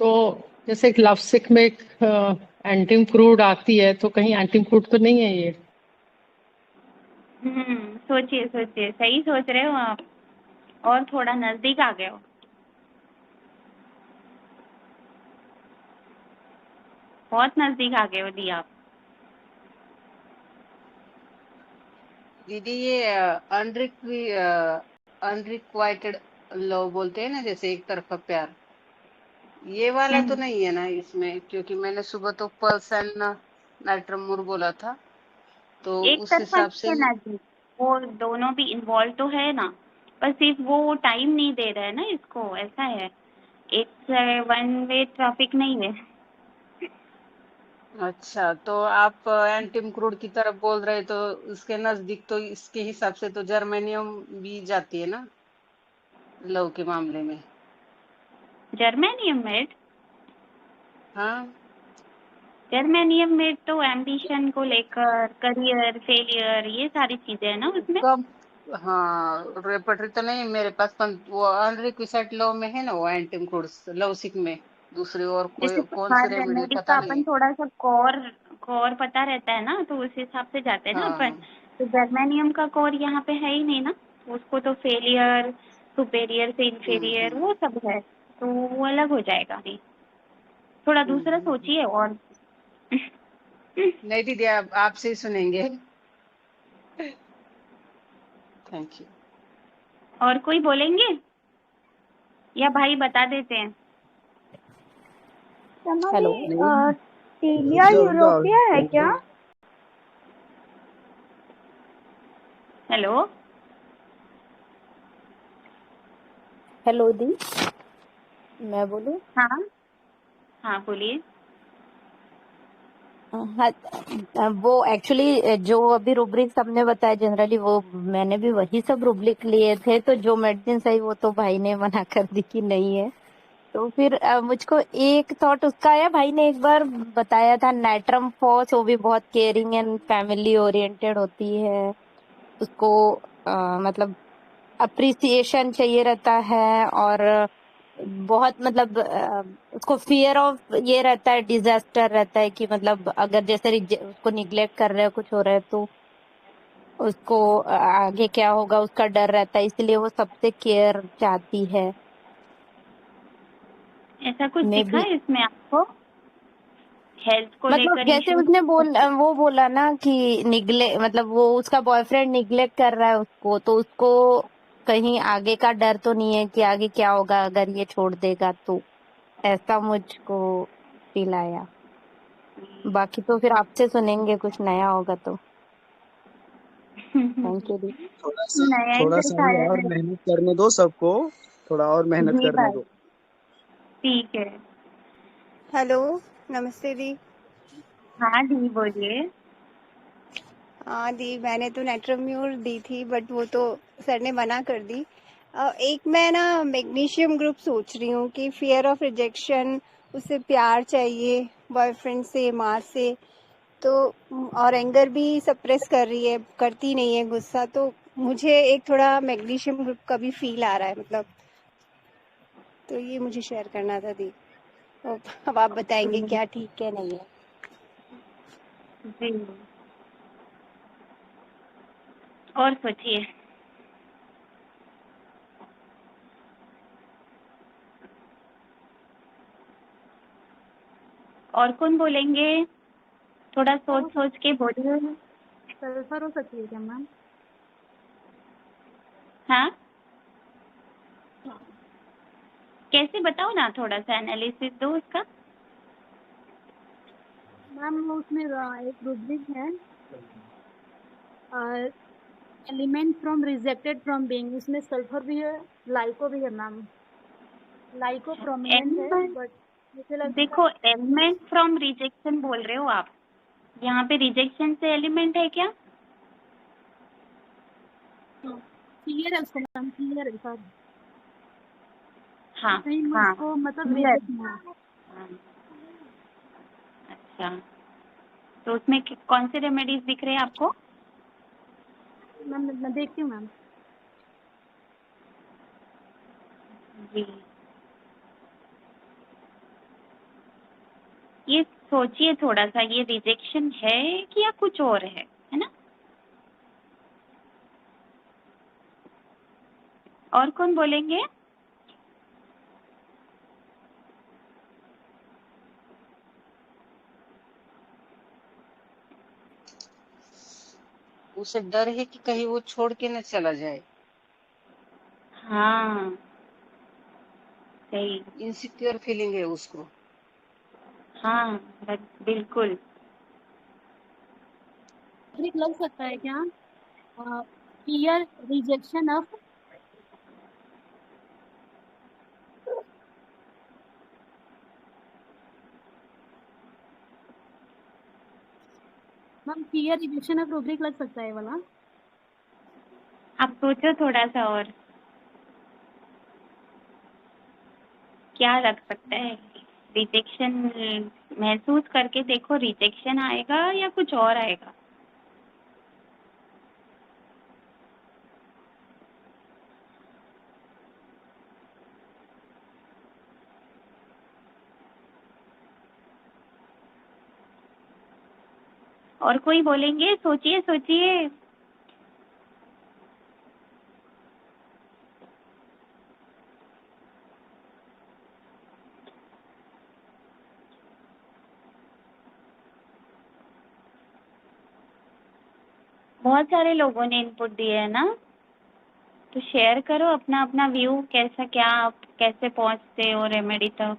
तो जैसे एक लव सिक में एक एंटिम क्रूड आती है, तो कहीं एंटिम क्रूड तो नहीं है ये? सोचिए सोचिए, सही सोच रहे हो आप, और थोड़ा नजदीक आ गए हो। बहुत नजदीक आ गए हो दी आप। दीदी ये अनरिक्वाइटेड लव बोलते हैं ना, जैसे एक तरफा प्यार, ये वाला तो नहीं है ना इसमें? क्योंकि मैंने सुबह तो पल्स एंड नाइट्रमूर बोला था, तो एक उस तरफा हिसाब नहीं से है ना जी, वो दोनों भी इन्वॉल्व तो है ना, पर सिर्फ वो टाइम नहीं दे रहा है ना इसको, ऐसा है। एक वन वे ट्रैफिक नहीं है। अच्छा, तो आप एंटिम क्रूड की तरफ बोल रहे, तो उसके नजदीक तो इसके हिसाब से तो जर्मेनियम भी जाती है ना लव के मामले में। Germanium made? हाँ जर्मेनियम मेड तो एम्बिशन को लेकर, करियर फेलियर, ये सारी चीजें है ना उसमें। कब? हाँ रेपर्टरी तो नहीं मेरे पास, पर वो अनरिक्वेस्टेड लव में है ना वो एंटिम क्रूड लव सिक में। दूसरी और कोई जैसे कौन सी हर रेमेडी रेमेडी का पता नहीं अपन है। थोड़ा सा कोर कोर पता रहता है ना, तो उस हिसाब से जाते हैं ना अपन। हाँ तो जर्मेनियम का कोर यहाँ पे है ही नहीं ना, उसको तो फेलियर, सुपेरियर से इंफीरियर हम्म वो सब है, तो वो अलग हो जाएगा। नहीं थोड़ा दूसरा हम्म। सोचिए और। नहीं दीदी, आप आपसे ही सुनेंगे। Thank you. और कोई बोलेंगे या भाई बता देते हैं? समा हेलो। भी टीलिया यूरोपिया है क्या? हेलो हेलो दी, मैं बोलूं? हाँ हाँ बोलिए। हाँ, वो एक्चुअली जो अभी रूब्रिक सबने बताया जनरली वो मैंने भी वही सब रूब्रिक लिए थे, तो जो मेडिसिन सही वो तो भाई ने मना कर दी कि नहीं है। तो फिर मुझको एक थॉट उसका आया, भाई ने एक बार बताया था नाइट्रम फॉस, वो भी बहुत केयरिंग एंड फैमिली ओरिएंटेड होती है। उसको मतलब अप्रिसिएशन चाहिए रहता है, और बहुत मतलब उसको फियर ऑफ ये रहता है, डिजास्टर रहता है कि मतलब अगर जैसे उसको निग्लेक्ट कर रहे हैं, कुछ हो रहा है तो उसको आगे क्या होगा उसका डर रहता है, इसलिए वो सबसे केयर चाहती है। ऐसा कुछ मे दिखा बी है इसमें आपको हेल्थ को मतलब लेकर जैसे इश्यूज? उसने वो बोला ना कि मतलब वो उसका बॉयफ्रेंड निग्लेक्ट कर रहा है उसको, तो उसको कहीं आगे का डर तो नहीं है कि आगे क्या होगा अगर ये छोड़ देगा, तो ऐसा मुझको फील आया। बाकी तो फिर आपसे सुनेंगे, कुछ नया होगा तो। थैंक यू दी। नया ही थोड़ा सा ही सिखाया और है। मेहनत करने दो सबको, थोड़ा और मेहनत जी करने भाई, दो। ठीक है। हेलो, नमस्ते दी। हाँ दी बोलिए। हाँ दी, मैंने तो नेट्रोम्यूर दी थी बट वो तो सर ने मना कर दी। एक मैं ना मैग्नीशियम ग्रुप सोच रही हूँ कि फियर ऑफ रिजेक्शन, उसे प्यार चाहिए बॉयफ्रेंड से, माँ से, तो और एंगर भी सप्रेस कर रही है, करती नहीं है गुस्सा, तो मुझे एक थोड़ा मैग्नीशियम ग्रुप का भी फील आ रहा है मतलब, तो ये मुझे शेयर करना था दी। अब आप बताएंगे क्या ठीक क्या नहीं है। जी, और सोचिए। और कौन बोलेंगे? थोड़ा सोच सोच के बोलिए। सल्फर हो सकती है क्या मैम? हाँ, कैसे बताओ ना, थोड़ा सा एनालिसिस दो उसका। मैम उसमें एक रूब्रिक है, element from rejected from being, उसमें सल्फर भी है, लाइको भी है मैम। लाइको प्रोमिनेंट है एलिमेंट, बट मुझे लगता देखो एलिमेंट फ्रॉम रिजेक्शन बोल रहे हो आप, यहाँ पे रिजेक्शन से एलिमेंट है क्या? क्लियर है उसको मैम, क्लियर है सर। हाँ कहीं हाँ, उसको मतलब clear। रिजेक्ट नहीं है। हाँ, अच्छा, तो उसमें कौन से रेमेडीज दिख रहे हैं आपको? मैम मैं देखती हूँ मैम। जी, ये सोचिए थोड़ा सा, ये रिजेक्शन है कि या कुछ और है ना? और कौन बोलेंगे? उसे डर है कि कहीं वो छोड़ के न चला जाए, हाँ, सही। इनसिक्योर फीलिंग है उसको। हाँ, बिल्कुल। रूब्रिक लग सकता है क्या? Clear rejection of, ma'am clear rejection of rubric लग सकता है वाला। आप सोचो थोड़ा सा और, क्या लग सकता है? रिजेक्शन महसूस करके देखो, रिजेक्शन आएगा या कुछ और आएगा? और कोई बोलेंगे? सोचिए सोचिए। बहुत सारे लोगों ने इनपुट दिए है ना, तो शेयर करो अपना अपना व्यू, कैसा, क्या आप कैसे पहुंचते हो रेमेडी तक।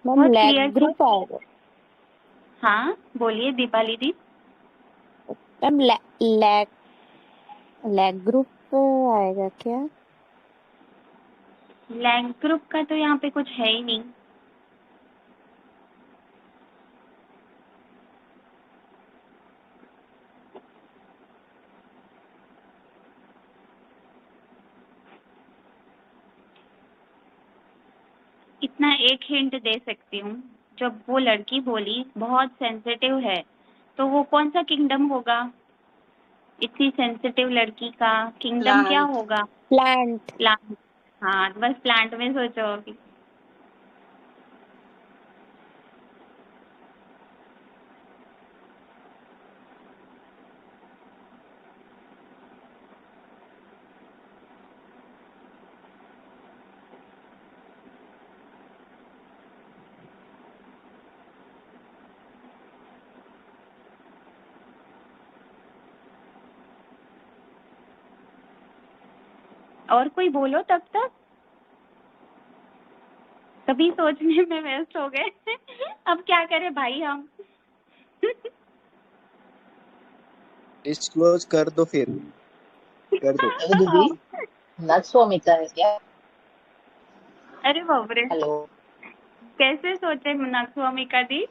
मैम बहुत लैग क्लियर ग्रुप आएगा। हाँ बोलिए दीपाली दी। मैम लैग लैग ग्रुप आएगा क्या? लैंग ग्रुप का तो यहाँ पे कुछ है ही नहीं। इतना एक हिंट दे सकती हूँ, जब वो लड़की बोली बहुत सेंसिटिव है, तो वो कौन सा किंगडम होगा? इतनी सेंसिटिव लड़की का किंगडम क्या प्लांट। होगा? प्लांट। प्लांट। हाँ, बस प्लांट में सोचो अभी। और कोई बोलो तब तक। सभी सोचने में व्यस्त हो गए। अब क्या करें भाई हम? डिस्क्लोज कर दो फिर, कर दो। अरे दीदी, नक्सवामिका है क्या? अरे बाप रे, हेलो। कैसे सोचे nux vomica the?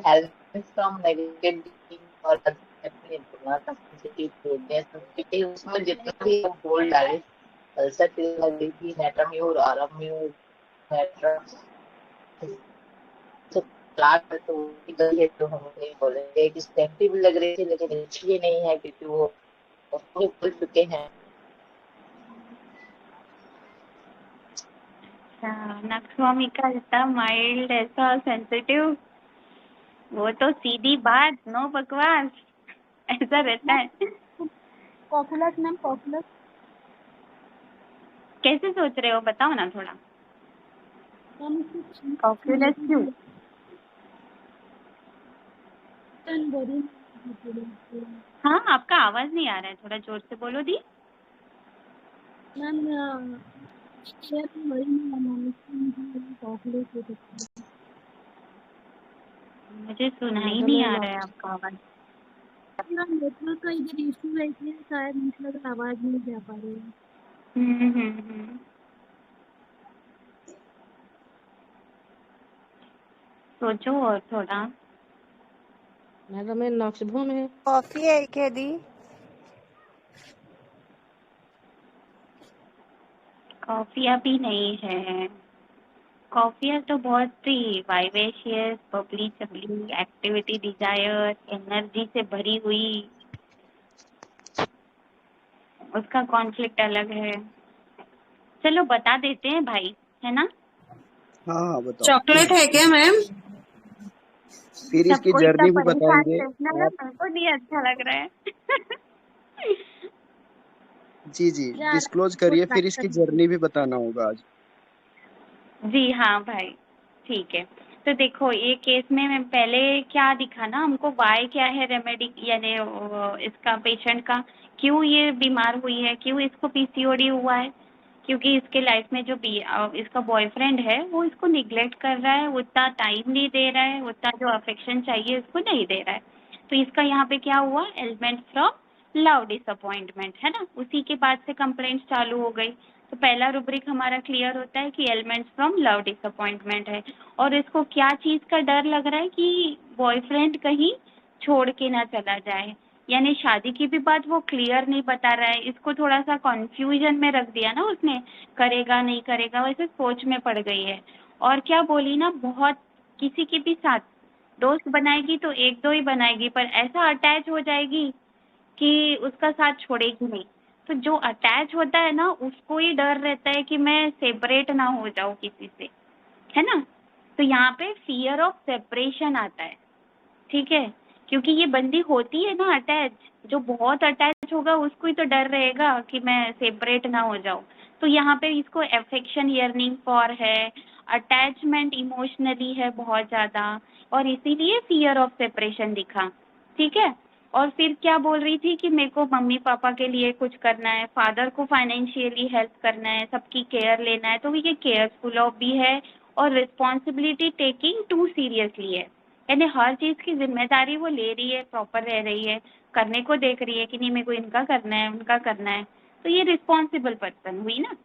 Help from negative thinking और पॉजिटिव प्रोग्रेस, क्योंकि उसमें जितना भी हम बोल डाले पल्सर लगी थी, नेट्राम्यूर, आराम्यूर, नेट्रम तो प्लाट है, तो इधर है, तो हम नहीं बोलेंगे कि सेंसिटिव लग रही थी, लेकिन इसलिए नहीं है क्योंकि वो उसको बोल चुके हैं। नक्सवामिका इतना माइल्ड, ऐसा सेंसिटिव, वो तो सीधी बात, नो बकवास, ऐसा रहता है। Cocculus ma'am, Cocculus. कैसे सोच रहे हो, बताओ ना थोड़ा। मैम कॉक्यूलस क्यों? हाँ, आपका आवाज नहीं आ रहा है, थोड़ा जोर से बोलो दी। मैम मुझे सुनाई नहीं आ रहा है आपका आवाज। नेटवर्क का इधर इशू है, इसलिए शायद मुझे लगा आवाज नहीं जा पा रही है। सोचो और थोड़ा। मैडम में नक्शभूम है। कॉफी है क्या दी? कॉफिया भी नहीं है। कॉफिया तो बहुत ही vivacious, bubbly chubbly, activity, desire, energy से भरी हुई, उसका कॉन्फ्लिक्ट अलग है। चलो बता देते हैं भाई, है ना? हाँ बताओ। चॉकलेट है क्या मैम? फिर इसकी सबको इतना जर्नी भी परेशान बताएंगे देखना है, आप। मेरे को नहीं अच्छा लग रहा है। जी जी, डिस्क्लोज करिए, फिर इसकी जर्नी भी बताना होगा आज। जी हाँ भाई, ठीक है। तो देखो, ये केस में मैं पहले क्या दिखा ना हमको, वाई क्या है रेमेडी, यानी इसका पेशेंट का क्यों ये बीमार हुई है, क्यों इसको पीसीओडी हुआ है, क्योंकि इसके लाइफ में जो इसका बॉयफ्रेंड है वो इसको निग्लेक्ट कर रहा है, उतना टाइम नहीं दे रहा है, उतना जो अफेक्शन चाहिए उसको नहीं दे रहा है। तो इसका यहाँ पे क्या हुआ, एलिमेंट फ्रॉम लव डिसअपॉइंटमेंट, है ना? उसी के बाद से कंप्लेंट्स चालू हो गई। तो पहला रुब्रिक हमारा क्लियर होता है कि एलिमेंट्स फ्रॉम लव डिसअपॉइंटमेंट है, और इसको क्या चीज़ का डर लग रहा है कि बॉयफ्रेंड कहीं छोड़ के ना चला जाए, यानी शादी की भी बात वो क्लियर नहीं बता रहा है, इसको थोड़ा सा कंफ्यूजन में रख दिया ना उसने, करेगा नहीं करेगा, वैसे सोच में पड़ गई है। और क्या बोली ना, बहुत किसी के भी साथ दोस्त बनाएगी तो एक दो ही बनाएगी, पर ऐसा अटैच हो जाएगी कि उसका साथ छोड़ेगी नहीं। तो जो अटैच होता है ना, उसको ही डर रहता है कि मैं सेपरेट ना हो जाऊं किसी से, है ना? तो यहाँ पे फियर ऑफ सेपरेशन आता है, ठीक है? क्योंकि ये बंदी होती है ना अटैच, जो बहुत अटैच होगा उसको ही तो डर रहेगा कि मैं सेपरेट ना हो जाऊं। तो यहाँ पे इसको अफेक्शन यर्निंग फॉर है, अटैचमेंट इमोशनली है बहुत ज़्यादा, और इसीलिए फियर ऑफ सेपरेशन दिखा, ठीक है? और फिर क्या बोल रही थी कि मेरे को मम्मी पापा के लिए कुछ करना है, फादर को फाइनेंशियली हेल्प करना है, सबकी केयर लेना है, तो ये केयरफुल ऑफ भी है और रिस्पॉन्सिबिलिटी टेकिंग टू सीरियसली है, यानी हर चीज़ की जिम्मेदारी वो ले रही है, प्रॉपर रह रही है, करने को देख रही है कि नहीं मेरे को इनका करना है, उनका करना है। तो ये रिस्पॉन्सिबल पर्सन हुई ना,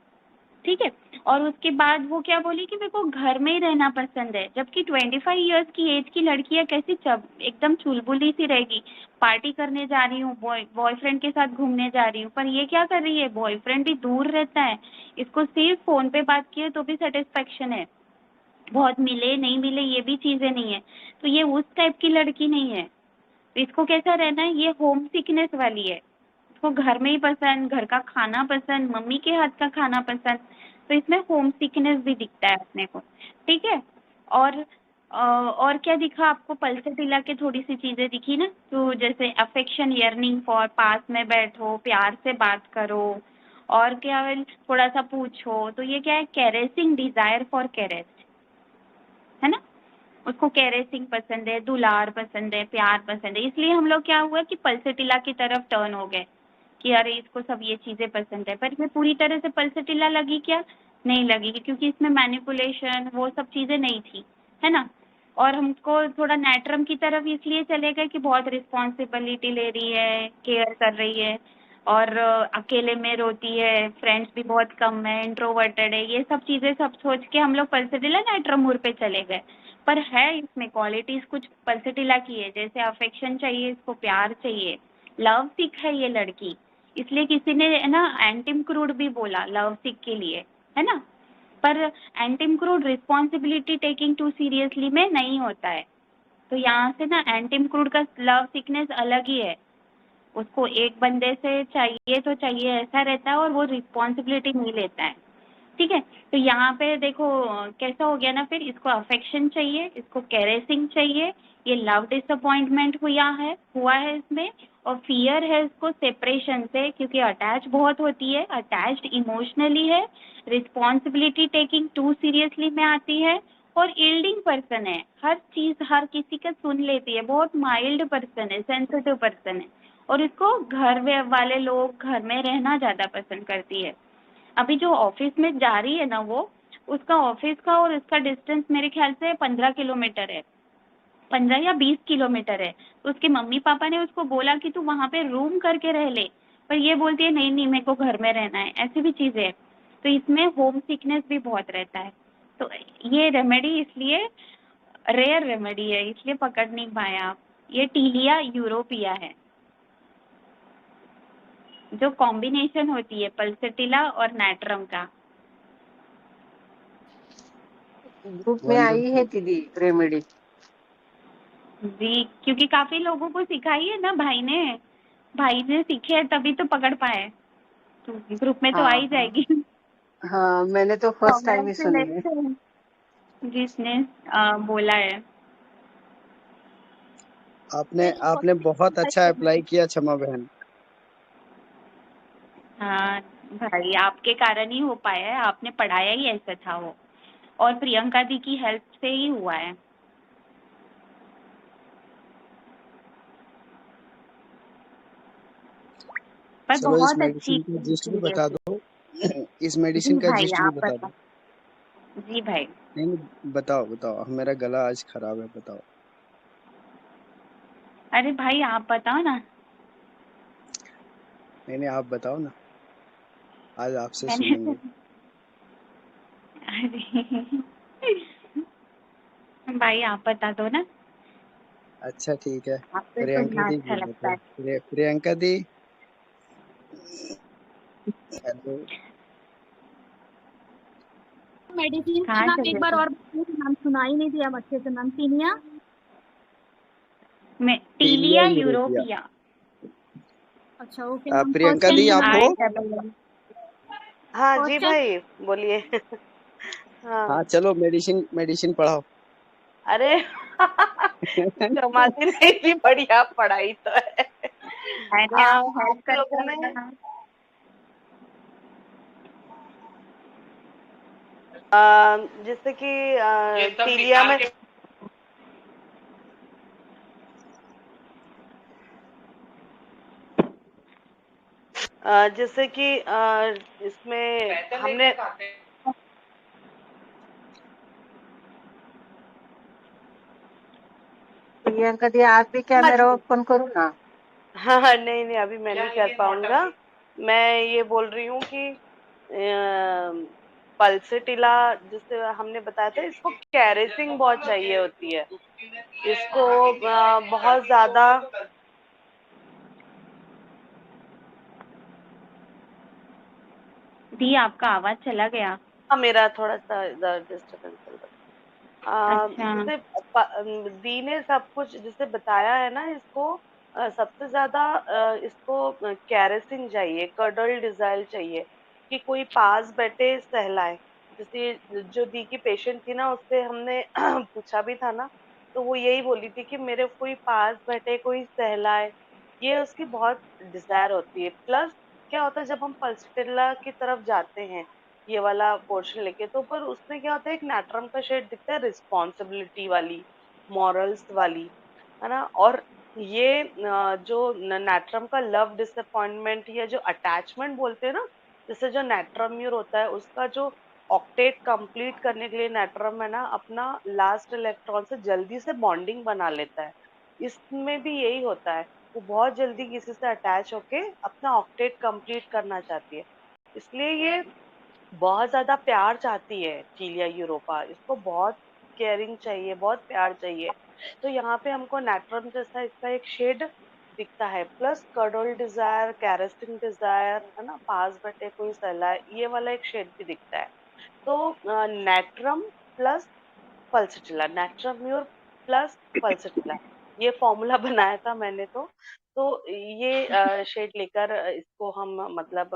ठीक है। और उसके बाद वो क्या बोली कि मेरे को घर में ही रहना पसंद है, जबकि 25 इयर्स की एज की लड़की है, कैसी एकदम चुलबुली सी रहेगी, पार्टी करने जा रही हूँ, बॉयफ्रेंड के साथ घूमने जा रही हूँ, पर ये क्या कर रही है, बॉयफ्रेंड भी दूर रहता है, इसको सिर्फ फोन पे बात किए तो भी सेटिस्फेक्शन है, बहुत मिले नहीं मिले ये भी चीजें नहीं है, तो ये उस टाइप की लड़की नहीं है। तो इसको कैसा रहना है, ये होम सिकनेस वाली है, इसको घर में ही पसंद, घर का खाना पसंद, मम्मी के हाथ का खाना पसंद, तो इसमें होम सिकनेस भी दिखता है अपने को, ठीक है। और क्या दिखा आपको, पल्सेटिला के थोड़ी सी चीजें दिखी ना, तो जैसे अफेक्शन, यर्निंग फॉर, पास में बैठो, प्यार से बात करो, और क्या थोड़ा सा पूछो, तो ये क्या है, कैरेसिंग, डिजायर फॉर कैरेस, है ना, उसको कैरेसिंग पसंद है, दुलार पसंद है, प्यार पसंद है, इसलिए हम लोग क्या हुआ कि पल्सेटिला की तरफ टर्न हो गए कि अरे इसको सब ये चीजें पसंद है, पर ये पूरी तरह से पल्सेटिला लगी क्या, नहीं लगी, क्योंकि इसमें मैनिपुलेशन वो सब चीजें नहीं थी, है ना। और हमको थोड़ा नेट्रम की तरफ इसलिए चले गए कि बहुत रिस्पॉन्सिबिलिटी ले रही है, केयर कर रही है, और अकेले में रोती है, फ्रेंड्स भी बहुत कम है, इंट्रोवर्टेड है, ये सब चीजें सब सोच के हम लोग पल्सेटिला नेट्रम पे चले गए। पर है इसमें क्वालिटीज कुछ पल्सेटिला की है, जैसे अफेक्शन चाहिए, इसको प्यार चाहिए, लव सिक है ये लड़की, इसलिए किसी ने है ना एंटिम क्रूड भी बोला लव सिक के लिए, है ना। पर antim crud responsibility taking too seriously में नहीं होता है, तो यहाँ से ना एंटिम क्रूड का लव सिकनेस अलग ही है, उसको एक बंदे से चाहिए तो चाहिए ऐसा रहता है, और वो रिस्पॉन्सिबिलिटी नहीं लेता है, ठीक है। तो यहाँ पे देखो कैसा हो गया ना, फिर इसको अफेक्शन चाहिए, इसको कैरेसिंग चाहिए, ये लव डिसअपॉइंटमेंट हुआ है इसमें, और फियर है इसको सेपरेशन से, क्योंकि अटैच बहुत होती है, अटैच्ड इमोशनली है, रिस्पॉन्सिबिलिटी टेकिंग टू सीरियसली में आती है, और यील्डिंग पर्सन है, हर चीज हर किसी का सुन लेती है, बहुत माइल्ड पर्सन है, सेंसिटिव पर्सन है, और इसको घर वाले लोग घर में रहना ज्यादा पसंद करती है। अभी जो ऑफिस में जा रही है ना, वो उसका ऑफिस का और इसका डिस्टेंस मेरे ख्याल से 15 किलोमीटर है, 15 या 20 किलोमीटर है, तो उसके मम्मी पापा ने उसको बोला कि तू वहाँ पे रूम करके रह ले, पर ये बोलती है नहीं नहीं मेरे को घर में रहना है, ऐसी भी चीजें है। तो इसमें होम सिकनेस भी बहुत रहता है, तो ये रेमेडी इसलिए रेयर रेमेडी है, इसलिए पकड़ नहीं पाए आप, ये टीलिया यूरोपिया है, जो कॉम्बिनेशन होती है पल्सेटिला और नैट्रम का। ग्रुप में आई है वंडरफुल। दीदी रेमेडी। जी, क्योंकि काफी लोगों को सिखाई है ना भाई ने सीखे है, तभी तो पकड़ पाए, तो ग्रुप में तो आ हाँ ही हाँ जाएगी। हाँ, मैंने तो फर्स्ट टाइम ही सुनी है। Congratulations, जिसने बोला है। आपने बहुत अच्छा अप्लाई किया क्षमा बहन। हाँ भाई, आपके कारण ही हो पाया है, आपने पढ़ाया ही ऐसा था वो, और प्रियंका दी की हेल्प से ही हुआ है। पर चलो इस बहुत अच्छी मेडिसिन का जिस्ट भी बता दो। इस जी मेडिसिन का भाई जिस्ट भी आप बता बता। दो। जी भाई। नहीं बताओ बताओ, मेरा गला आज खराब है, बताओ। अरे भाई आप बताओ ना। नहीं आप बताओ ना, आज आपसे मैंने सुनेंगे। अरे भाई आप बता दो ना, अच्छा ठीक है, आपसे प्रियंका सुनना दी अच्छा बोल रहे लगता थे। है। प्रियंका दी, हेलो। मेडिसिन का कहाँ नाम चले एक बार गए? और बताइए, नाम सुना ही नहीं दिया अच्छे से, नाम टीनिया। टीलिया टीलिया यूरोपिया। यूरोपिया। अच्छा ओके, नाम फर्स्ट प्रियंका टाइम दी सुना आप है। हो? हाँ जी फर्स्ट टाइम। भाई, बोलिए। हाँ हाँ, चलो मेडिसिन मेडिसिन पढ़ाओ। अरे क्षमा जी नहीं भी बढ़िया पढ़ाई तो है। अरे आप हेल्प आप करते लोगों हो ने ना। जैसे कि टीलिया में जैसे कि इसमें हमने प्रियंका दी आप भी कैमरा ओपन करो ना। हाँ हाँ, नहीं नहीं अभी मैं नहीं कर पाऊंगा। मैं ये बोल रही हूँ कि पल्सेटिला जिसे हमने बताया था, इसको कैरेसिंग बहुत चाहिए होती है, इसको बहुत ज्यादा दी आपका आवाज चला गया। हाँ, मेरा थोड़ा सा इधर डिस्टर्बेंस चल रहा है। अच्छा। जैसे दी ने सब कुछ जैसे बताया है ना, इसको सबसे ज्यादा इसको कैरेसिंग चाहिए, कडल डिजाइल चाहिए कि कोई पास बैठे सहलाए। जैसे जो दी की पेशेंट थी ना, उससे हमने पूछा भी था ना, तो वो यही बोली थी कि मेरे कोई पास बैठे, कोई सहलाए, ये उसकी बहुत डिजायर होती है। प्लस क्या होता है जब हम पल्सटिला की तरफ जाते हैं, ये वाला पोर्शन लेके, तो पर उसमें क्या होता है, एक नैट्रम का शेड दिखता है, रिस्पॉन्सिबिलिटी वाली, मॉरल्स वाली, है ना। और ये जो नैट्रम का लव डिसअपॉइंटमेंट या जो अटैचमेंट बोलते हैं ना, जैसे जो नैट्रम्यूर होता है उसका जो ऑक्टेट कंप्लीट करने के लिए नैट्रम है ना, अपना लास्ट इलेक्ट्रॉन से जल्दी से बॉन्डिंग बना लेता है। इसमें भी यही होता है, वो बहुत जल्दी किसी से अटैच होके अपना ऑक्टेट कंप्लीट करना चाहती है। इसलिए ये बहुत ज्यादा प्यार चाहती है चीलिया यूरोपा, इसको बहुत केयरिंग चाहिए, बहुत प्यार चाहिए। तो यहाँ पे हमको नैट्रम जैसा इसका एक शेड दिखता है, प्लस कडल डिजायर, कैरेस्टिंग डिजायर, है ना, पास बटे कोई सलाह, ये वाला एक शेड भी दिखता है। तो natrum plus pulsatilla, natrum mur plus pulsatilla, ये फॉर्मूला बनाया था मैंने। तो ये शेड लेकर इसको हम मतलब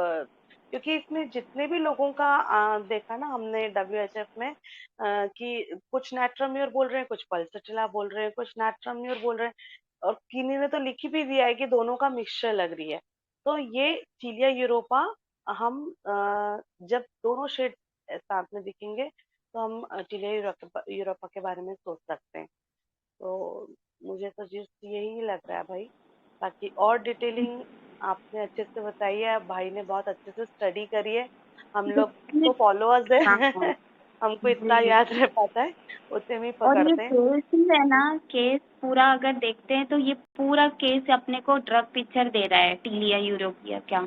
क्योंकि इसमें जितने भी लोगों का देखा ना हमने WHF में कि कुछ नैट्रम्यूर बोल रहे हैं, कुछ पल्सटिला बोल रहे हैं, कुछ नैट्रम्यूर बोल रहे हैं, और किन्हीं ने तो लिख भी दिया है कि दोनों का मिक्सचर लग रही है। तो ये चीलिया यूरोपा हम जब दोनों शेड साथ में दिखेंगे तो हम टीलिया यूरोपा के बारे में सोच सकते हैं। तो मुझे तो जिस यही लग रहा है भाई, बाकी और डिटेलिंग आपने अच्छे से बताई है, भाई ने बहुत अच्छे से स्टडी करी है, हम लोग तो फॉलोअर्स हाँ है हाँ हमको इतना जी। याद रह पाता है, उतने में ही और ये पकड़ते हैं। केस ही है ना, केस पूरा अगर देखते हैं तो ये पूरा केस अपने को ड्रग पिक्चर दे रहा है टीलिया यूरोपिया क्या।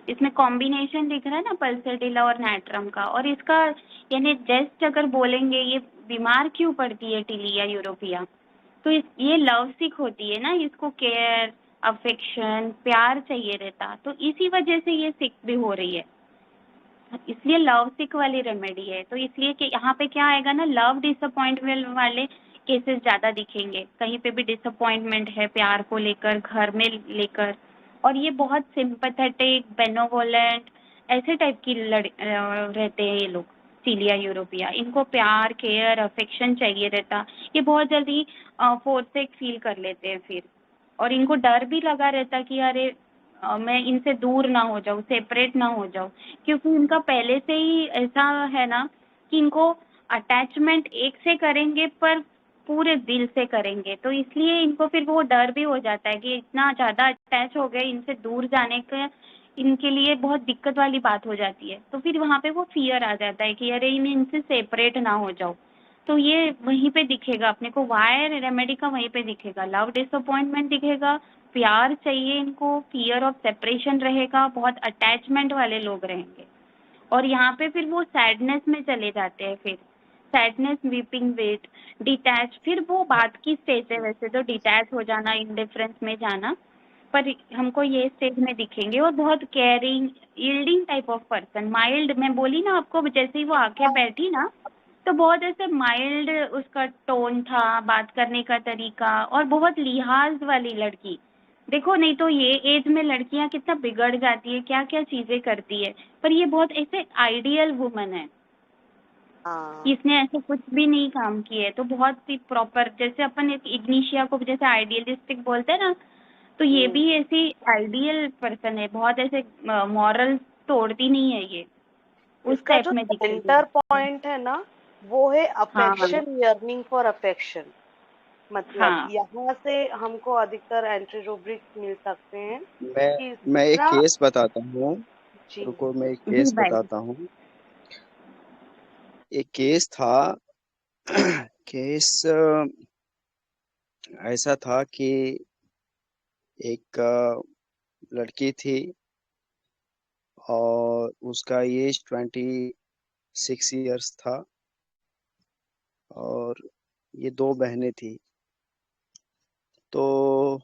इसमें कॉम्बिनेशन दिख रहा है ना पल्सटिला और नैट्रम का, और इसका यानी जस्ट अगर बोलेंगे ये बीमार क्यों पड़ती है टीलिया यूरोपिया, तो ये लव सिक होती है ना, इसको केयर, अफेक्शन, प्यार चाहिए रहता, तो इसी वजह से ये सिक भी हो रही है, इसलिए लव सिक वाली रेमेडी है। तो इसलिए कि यहाँ पे क्या आएगा ना, लव डिसअपॉइंटमेंट वाले केसेस ज़्यादा दिखेंगे, कहीं पे भी डिसअपॉइंटमेंट है प्यार को लेकर, घर में लेकर, और ये बहुत सिंपैथेटिक, बेनोवोलेंट ऐसे टाइप की रहते हैं ये लोग, सीलिया यूरोपिया, इनको प्यार, केयर, अफेक्शन चाहिए रहता, ये बहुत जल्दी फोर्सेक फील कर लेते हैं फिर, और इनको डर भी लगा रहता कि अरे मैं इनसे दूर ना हो जाऊँ, सेपरेट ना हो जाऊँ, क्योंकि इनका पहले से ही ऐसा है ना कि इनको अटैचमेंट एक से करेंगे पर पूरे दिल से करेंगे, तो इसलिए इनको फिर वो डर भी हो जाता है कि इतना ज़्यादा अटैच हो गए, इनसे दूर जाने का इनके लिए बहुत दिक्कत वाली बात हो जाती है, तो फिर वहाँ पे वो फ़ियर आ जाता है कि अरे मैं इनसे सेपरेट ना हो जाऊँ। तो ये वहीं पे दिखेगा अपने को, वाई रेमेडी का वहीं पे दिखेगा, लव डिसअपॉइंटमेंट दिखेगा, प्यार चाहिए इनको, फ़ियर ऑफ सेपरेशन रहेगा, बहुत अटैचमेंट वाले लोग रहेंगे, और यहाँ पे फिर वो सैडनेस में चले जाते हैं, फिर सैडनेस, वीपिंग वेट, डिटैच, फिर वो बात की स्टेज है वैसे तो, डिटैच हो जाना, इंडिफरेंस में जाना, पर हमको ये स्टेज में दिखेंगे, और बहुत caring, yielding type of person, mild, मैं बोली ना आपको, जैसे ही वो आके बैठी ना तो बहुत ऐसे माइल्ड उसका टोन था, बात करने का तरीका, और बहुत लिहाज वाली लड़की। देखो नहीं तो ये एज में लड़कियां कितना बिगड़ जाती है, क्या क्या चीजें करती है, पर ये बहुत ऐसे आइडियल वुमन है, इसने ऐसे कुछ भी नहीं काम किए, तो बहुत ही प्रॉपर, जैसे अपन एक इग्निशिया को जैसे आइडियलिस्टिक बोलते हैं ना, तो ये भी ऐसी आइडियल पर्सन है, बहुत ऐसे मॉरल तोड़ती नहीं है ये, उस इसका टाइप जो में दिखेगी। सेंटर पॉइंट है ना, वो है हाँ अफेक्शन, यर्निंग फॉर अफेक्शन, मतलब हाँ यहाँ से हमको अधिकतर एंटी रूब्रिक मिल सकते हैं मैं कि मैं एक जितना केस बताता हूँ, जी रुको मैं एक जी केस भाई। बताता हूँ। एक केस था केस ऐसा था कि एक लड़की थी, और उसका एज 26 ईयर्स था और ये 2 बहनें थी। तो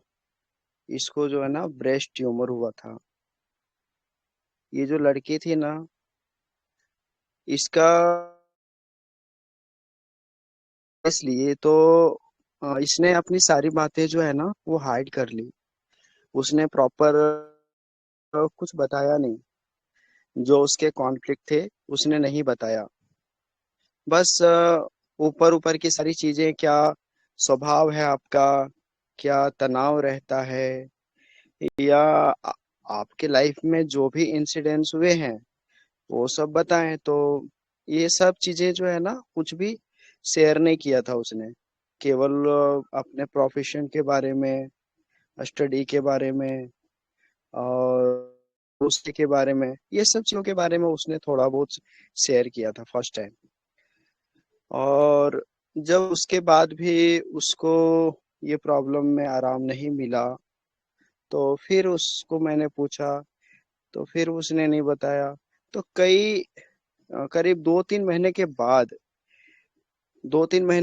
इसको जो है ना ब्रेस्ट ट्यूमर हुआ था। ये जो लड़की थी ना, इसका इसलिए तो इसने अपनी सारी बातें जो है ना वो हाइड कर ली। उसने प्रॉपर कुछ बताया नहीं। जो उसके कॉन्फ्लिक्ट थे उसने नहीं बताया। बस ऊपर ऊपर की सारी चीजें, क्या स्वभाव है आपका, क्या तनाव रहता है, या आपके लाइफ में जो भी इंसिडेंट्स हुए हैं वो सब बताएं। तो ये सब चीजें जो है ना कुछ भी शेयर नहीं किया था उसने। केवल अपने प्रोफेशन के बारे में, स्टडी के बारे में और दोस्ती के बारे में, ये सब चीजों के बारे में उसने थोड़ा बहुत शेयर किया था फर्स्ट टाइम। और जब उसके बाद भी उसको ये प्रॉब्लम में आराम नहीं मिला तो फिर उसको मैंने पूछा तो फिर उसने नहीं बताया। तो करीब 2-3 महीने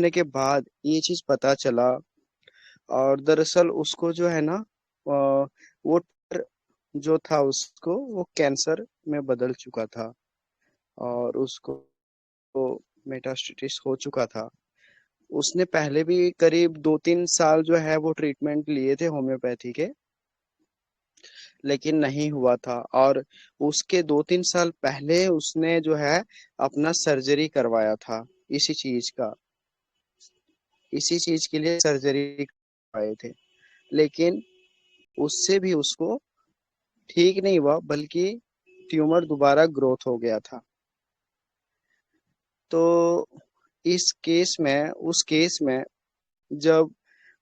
के बाद ये चीज पता चला। और दरअसल उसको जो है ना वो जो था उसको वो कैंसर में बदल चुका था और उसको मेटास्टेसिस हो चुका था। उसने पहले भी करीब 2-3 साल जो है वो ट्रीटमेंट लिए थे होम्योपैथी के, लेकिन नहीं हुआ था। और उसके 2-3 साल पहले उसने जो है अपना सर्जरी करवाया था इसी चीज के लिए सर्जरी करवाए थे। लेकिन उससे भी उसको ठीक नहीं हुआ, बल्कि ट्यूमर दोबारा ग्रोथ हो गया था। तो उस केस में जब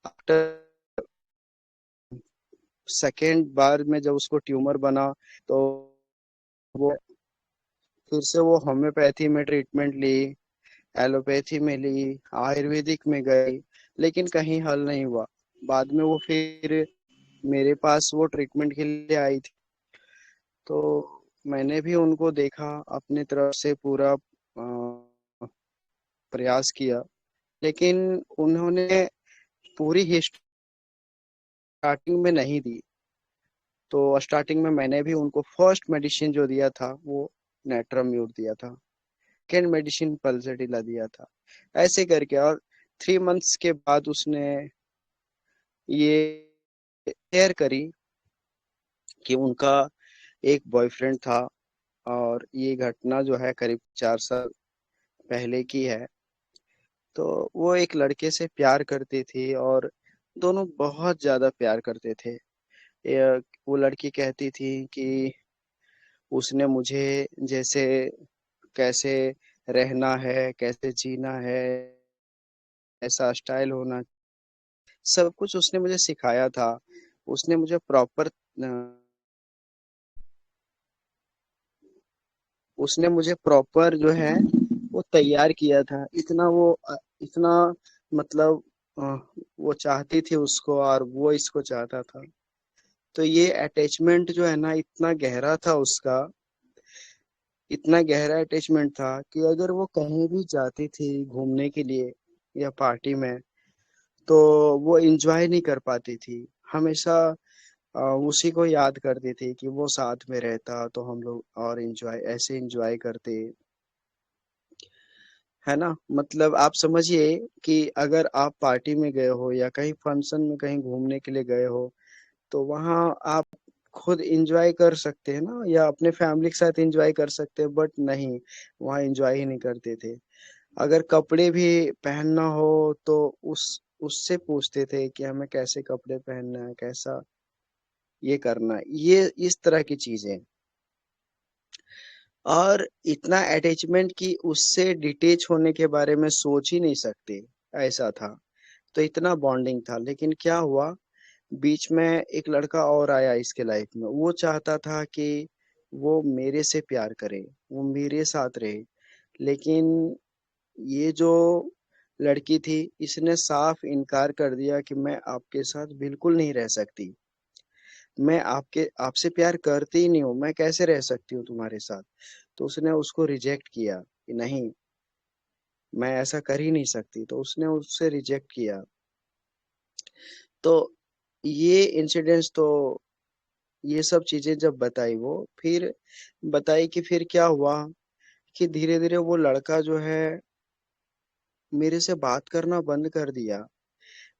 आफ्टर सेकेंड बार में जब उसको ट्यूमर बना तो वो फिर से वो होम्योपैथी में ट्रीटमेंट ली, एलोपैथी में ली, आयुर्वेदिक में गई, लेकिन कहीं हल नहीं हुआ। बाद में वो फिर मेरे पास वो ट्रीटमेंट के लिए आई थी। तो मैंने भी उनको देखा, अपनी तरफ से पूरा प्रयास किया, लेकिन उन्होंने पूरी हिस्ट्री स्टार्टिंग में नहीं दी। तो स्टार्टिंग में मैंने भी उनको फर्स्ट मेडिसिन जो दिया था वो नेट्राम्यूर दिया था, सेकेंड मेडिसिन पल्सटिला दिया था, ऐसे करके। और 3 मंथ्स के बाद उसने ये शेयर करी कि उनका एक बॉयफ्रेंड था और ये घटना जो है करीब 4 साल पहले की है। तो वो एक लड़के से प्यार करती थी और दोनों बहुत ज्यादा प्यार करते थे। वो लड़की कहती थी कि उसने मुझे जैसे कैसे रहना है, कैसे जीना है, ऐसा स्टाइल होना, सब कुछ उसने मुझे सिखाया था। उसने मुझे प्रॉपर जो है वो तैयार किया था। इतना मतलब वो चाहती थी उसको और वो इसको चाहता था। तो ये अटैचमेंट जो है ना इतना गहरा अटैचमेंट था कि अगर वो कहीं भी जाती थी घूमने के लिए या पार्टी में तो वो एंजॉय नहीं कर पाती थी। हमेशा उसी को याद करती थी कि वो साथ में रहता तो हम लोग और एंजॉय करते, है ना। मतलब आप समझिए कि अगर आप पार्टी में गए हो या कहीं फंक्शन में कहीं घूमने के लिए गए हो तो वहाँ आप खुद एंजॉय कर सकते हैं ना, या अपने फैमिली के साथ एंजॉय कर सकते हैं, बट नहीं, वहाँ एंजॉय ही नहीं करते थे। अगर कपड़े भी पहनना हो तो उससे पूछते थे कि हमें कैसे कपड़े पहनना है, कैसा ये करना है, ये इस तरह की चीजें। और इतना अटैचमेंट कि उससे डिटेच होने के बारे में सोच ही नहीं सकते, ऐसा था। तो इतना बॉन्डिंग था। लेकिन क्या हुआ, बीच में एक लड़का और आया इसके लाइफ में। वो चाहता था कि वो मेरे से प्यार करे, वो मेरे साथ रहे। लेकिन ये जो लड़की थी इसने साफ इनकार कर दिया कि मैं आपके साथ बिल्कुल नहीं रह सकती। मैं आपसे प्यार करती ही नहीं हूँ, मैं कैसे रह सकती हूँ तुम्हारे साथ। तो उसने उसको रिजेक्ट किया कि नहीं, मैं ऐसा कर ही नहीं सकती, तो उसने उससे रिजेक्ट किया। तो ये इंसिडेंट्स, तो ये सब चीजें जब बताई, वो फिर बताई कि फिर क्या हुआ कि धीरे धीरे वो लड़का जो है मेरे से बात करना बंद कर दिया।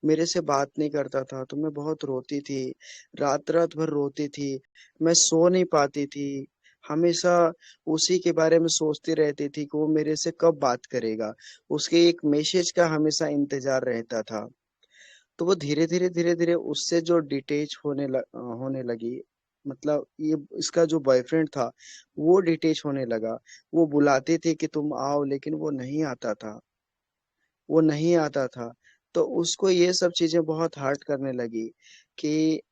मेरे से बात नहीं करता था, तो मैं बहुत रोती थी, रात रात भर रोती थी, मैं सो नहीं पाती थी, हमेशा उसी के बारे में सोचती रहती थी कि वो मेरे से कब बात करेगा, उसके एक मैसेज का हमेशा इंतजार रहता था। तो वो धीरे धीरे उससे जो डिटेच होने लगी, मतलब ये इसका जो बॉयफ्रेंड था वो डिटेच होने लगा। वो बुलाती थी कि तुम आओ, लेकिन वो नहीं आता था। तो उसको ये सब चीजें बहुत हर्ट करने लगी कि,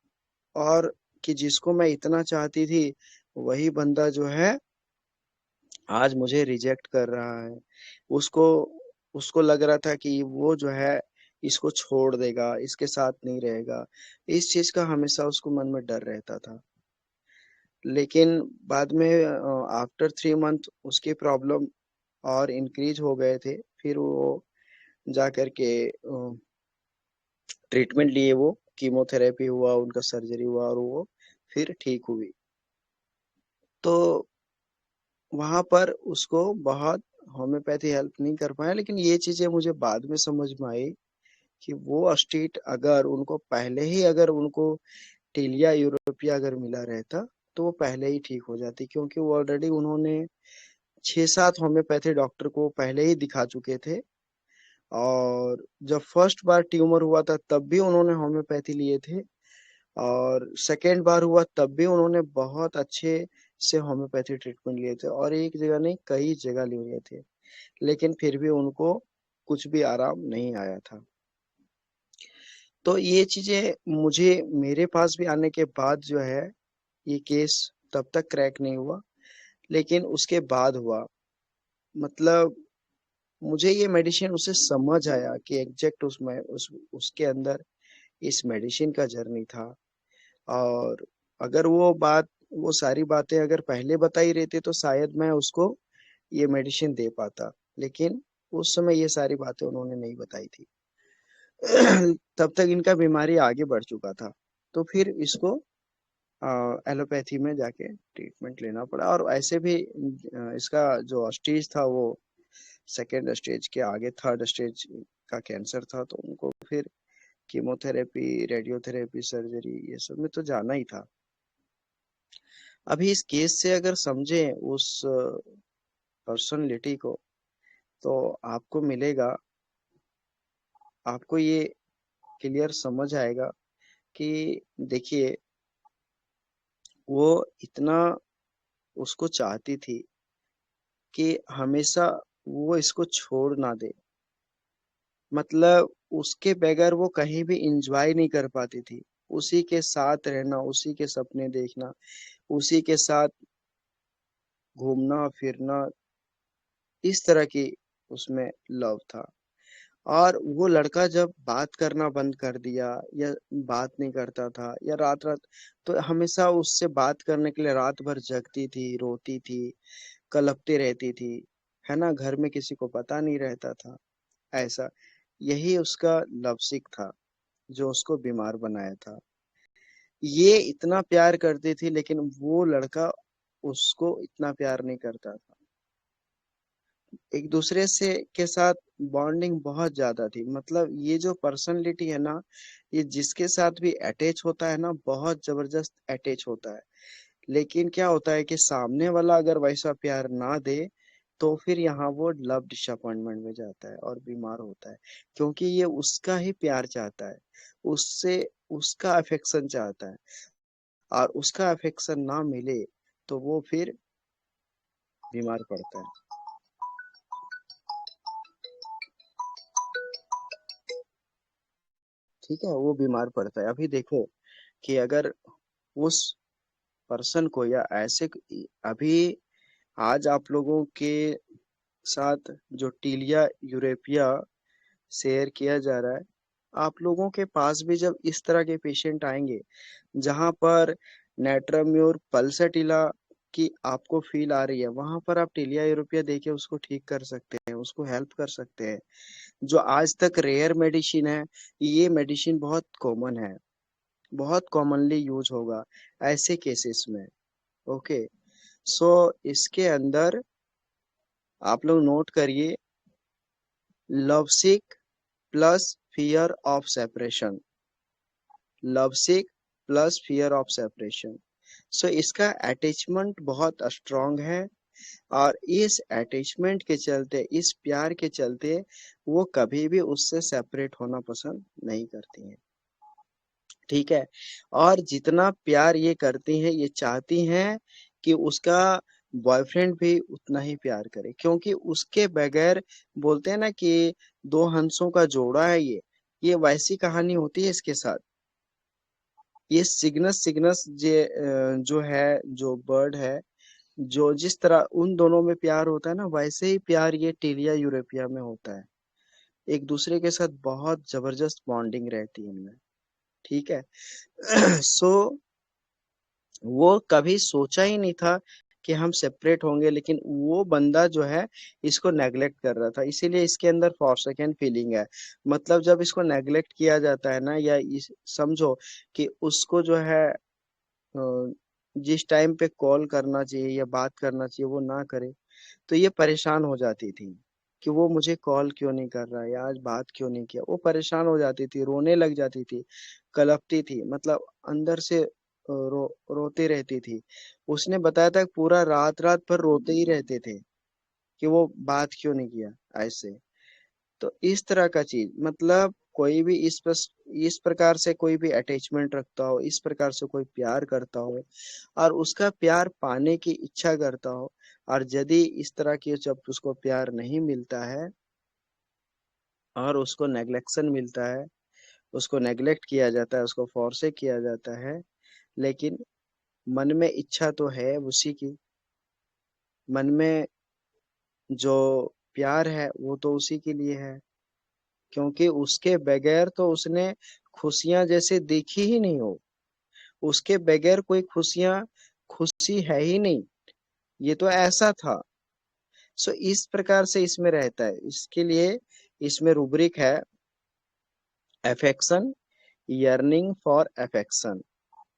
और कि जिसको मैं इतना चाहती थी वही बंदा जो है आज मुझे रिजेक्ट कर रहा है। उसको उसको लग रहा था कि वो जो है इसको छोड़ देगा, इसके साथ नहीं रहेगा। इस चीज का हमेशा उसको मन में डर रहता था। लेकिन बाद में आफ्टर 3 मंथ उसके प्रॉब्लम और इंक्रीज हो गए थे। फिर वो जा करके ट्रीटमेंट लिए, वो कीमोथेरेपी हुआ, उनका सर्जरी हुआ, और वो फिर ठीक हुई। तो वहां पर उसको बहुत होम्योपैथी हेल्प नहीं कर पाया। लेकिन ये चीजें मुझे बाद में समझ में आई कि वो स्टेट अगर उनको पहले ही, अगर उनको टीलिया यूरोपिया अगर मिला रहता तो वो पहले ही ठीक हो जाती, क्योंकि वो ऑलरेडी उन्होंने 6-7 होम्योपैथी डॉक्टर को पहले ही दिखा चुके थे। और जब फर्स्ट बार ट्यूमर हुआ था तब भी उन्होंने होम्योपैथी लिए थे, और सेकेंड बार हुआ तब भी उन्होंने बहुत अच्छे से होम्योपैथी ट्रीटमेंट लिए थे, और एक जगह नहीं कई जगह लिए थे। लेकिन फिर भी उनको कुछ भी आराम नहीं आया था। तो ये चीजें मुझे मेरे पास भी आने के बाद जो है ये केस तब तक क्रैक नहीं हुआ, लेकिन उसके बाद हुआ। मतलब मुझे ये मेडिसिन उसे समझ आया कि एग्जैक्ट उसमें उसके अंदर इस मेडिसिन का जर्नी था। और अगर वो सारी बातें अगर पहले बताई रहती तो शायद मैं उसको ये मेडिसिन दे पाता। लेकिन उस समय ये सारी बातें उन्होंने नहीं बताई थी। तब तक इनका बीमारी आगे बढ़ चुका था। तो फिर इसको एलोपैथी में जाके ट्रीटमेंट लेना पड़ा। और ऐसे भी इसका जो स्टेज था वो सेकेंड स्टेज के आगे थर्ड स्टेज का कैंसर था। तो उनको फिर कीमोथेरेपी, रेडियोथेरेपी, सर्जरी, ये सब में तो जाना ही था। अभी इस केस से अगर समझें उस पर्सनलिटी को, तो आपको मिलेगा, आपको ये क्लियर समझ आएगा कि देखिए वो इतना उसको चाहती थी कि हमेशा वो इसको छोड़ ना दे। मतलब उसके बगैर वो कहीं भी इंजॉय नहीं कर पाती थी। उसी के साथ रहना, उसी के सपने देखना, उसी के साथ घूमना फिरना, इस तरह की उसमें लव था। और वो लड़का जब बात करना बंद कर दिया या बात नहीं करता था या रात रात, तो हमेशा उससे बात करने के लिए रात भर जगती थी, रोती थी, कलपती रहती थी, है ना। घर में किसी को पता नहीं रहता था। ऐसा यही उसका लवसिक था जो उसको बीमार बनाया था। ये इतना प्यार करती थी, लेकिन वो लड़का उसको इतना प्यार नहीं करता था। एक दूसरे से के साथ बॉन्डिंग बहुत ज्यादा थी। मतलब ये जो पर्सनैलिटी है ना, ये जिसके साथ भी अटैच होता है ना, बहुत जबरदस्त अटैच होता है। लेकिन क्या होता है कि सामने वाला अगर वैसा प्यार ना दे, तो फिर यहाँ वो लव डिसअपॉइंटमेंट में जाता है और बीमार होता है, क्योंकि ये उसका ही प्यार चाहता है, उससे उसका अफेक्शन चाहता है। और उसका अफेक्शन ना मिले तो वो फिर बीमार पड़ता है। ठीक है, वो बीमार पड़ता है। अभी देखो कि अगर उस पर्सन को या ऐसे, अभी आज आप लोगों के साथ जो टीलिया यूरोपिया शेयर किया जा रहा है, आप लोगों के पास भी जब इस तरह के पेशेंट आएंगे जहां पर नेट्राम्योर पल्सटिला की आपको फील आ रही है, वहां पर आप टिलिया यूरोपिया देके उसको ठीक कर सकते हैं, उसको हेल्प कर सकते हैं। जो आज तक रेयर मेडिसिन है, ये मेडिसिन बहुत कॉमन है, बहुत कॉमनली यूज होगा ऐसे केसेस में। ओके, सो इसके अंदर आप लोग नोट करिए, lovesick plus fear of separation, lovesick plus fear of separation. So इसका अटैचमेंट बहुत स्ट्रांग है, और इस अटैचमेंट के चलते, इस प्यार के चलते वो कभी भी उससे सेपरेट होना पसंद नहीं करती हैं। ठीक है, और जितना प्यार ये करती हैं, ये चाहती हैं कि उसका बॉयफ्रेंड भी उतना ही प्यार करे, क्योंकि उसके बगैर, बोलते हैं ना कि दो हंसों का जोड़ा है, ये वैसी कहानी होती है इसके साथ। ये सिग्नस सिग्नस जो है, जो बर्ड है, जो जिस तरह उन दोनों में प्यार होता है ना, वैसे ही प्यार ये टिलिया यूरोपिया में होता है। एक दूसरे के साथ बहुत जबरदस्त बॉन्डिंग रहती है इनमें। ठीक है, सो वो कभी सोचा ही नहीं था कि हम सेपरेट होंगे, लेकिन वो बंदा जो है इसको नेग्लेक्ट कर रहा था, इसीलिए इसके अंदर फॉरसेकन फीलिंग है। मतलब जब इसको नेग्लेक्ट किया जाता है ना, या समझो कि उसको जो है जिस टाइम पे कॉल करना चाहिए या बात करना चाहिए वो ना करे, तो ये परेशान हो जाती थी कि वो मुझे कॉल क्यों नहीं कर रहा है, या आज बात क्यों नहीं किया। वो परेशान हो जाती थी, रोने लग जाती थी, कलपती थी, मतलब अंदर से रोती रहती थी। उसने बताया था कि पूरा रात रात भर रोते ही रहते थे कि वो बात क्यों नहीं किया ऐसे। तो इस तरह का चीज, मतलब कोई भी इस प्रकार से कोई भी अटैचमेंट रखता हो, इस प्रकार से कोई प्यार करता हो और उसका प्यार पाने की इच्छा करता हो, और यदि इस तरह की जब उसको प्यार नहीं मिलता है और उसको नेग्लेक्शन मिलता है, उसको नेग्लेक्ट किया जाता है, उसको फोर्स किया जाता है, लेकिन मन में इच्छा तो है उसी की, मन में जो प्यार है वो तो उसी के लिए है, क्योंकि उसके बगैर तो उसने खुशियां जैसे देखी ही नहीं हो, उसके बगैर कोई खुशी है ही नहीं, ये तो ऐसा था। सो इस प्रकार से इसमें रहता है, इसके लिए इसमें रूब्रिक है अफेक्शन, यर्निंग फॉर अफेक्शन।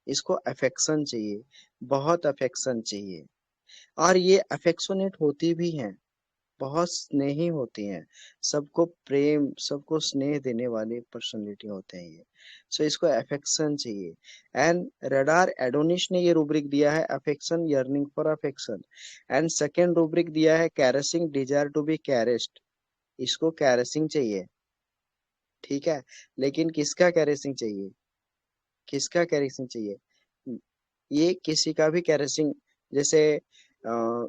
इसको अफेक्शन चाहिए, बहुत अफेक्शन चाहिए, और ये अफेक्शनेट होती भी हैं, बहुत स्नेही होती हैं, सबको प्रेम, सबको स्नेह देने वाले पर्सनैलिटी होते हैं ये। सो इसको अफेक्शन चाहिए। एंड रडार एडोनिस ने ये रूब्रिक दिया है affection, yearning for affection. And second rubric दिया है कैरेसिंग, डिजायर टू बी कैरेस्ड। इसको कैरेसिंग चाहिए, ठीक है, लेकिन किसका कैरेसिंग चाहिए, किसका कैरेसिंग चाहिए, ये किसी का भी कैरेसिंग, जैसे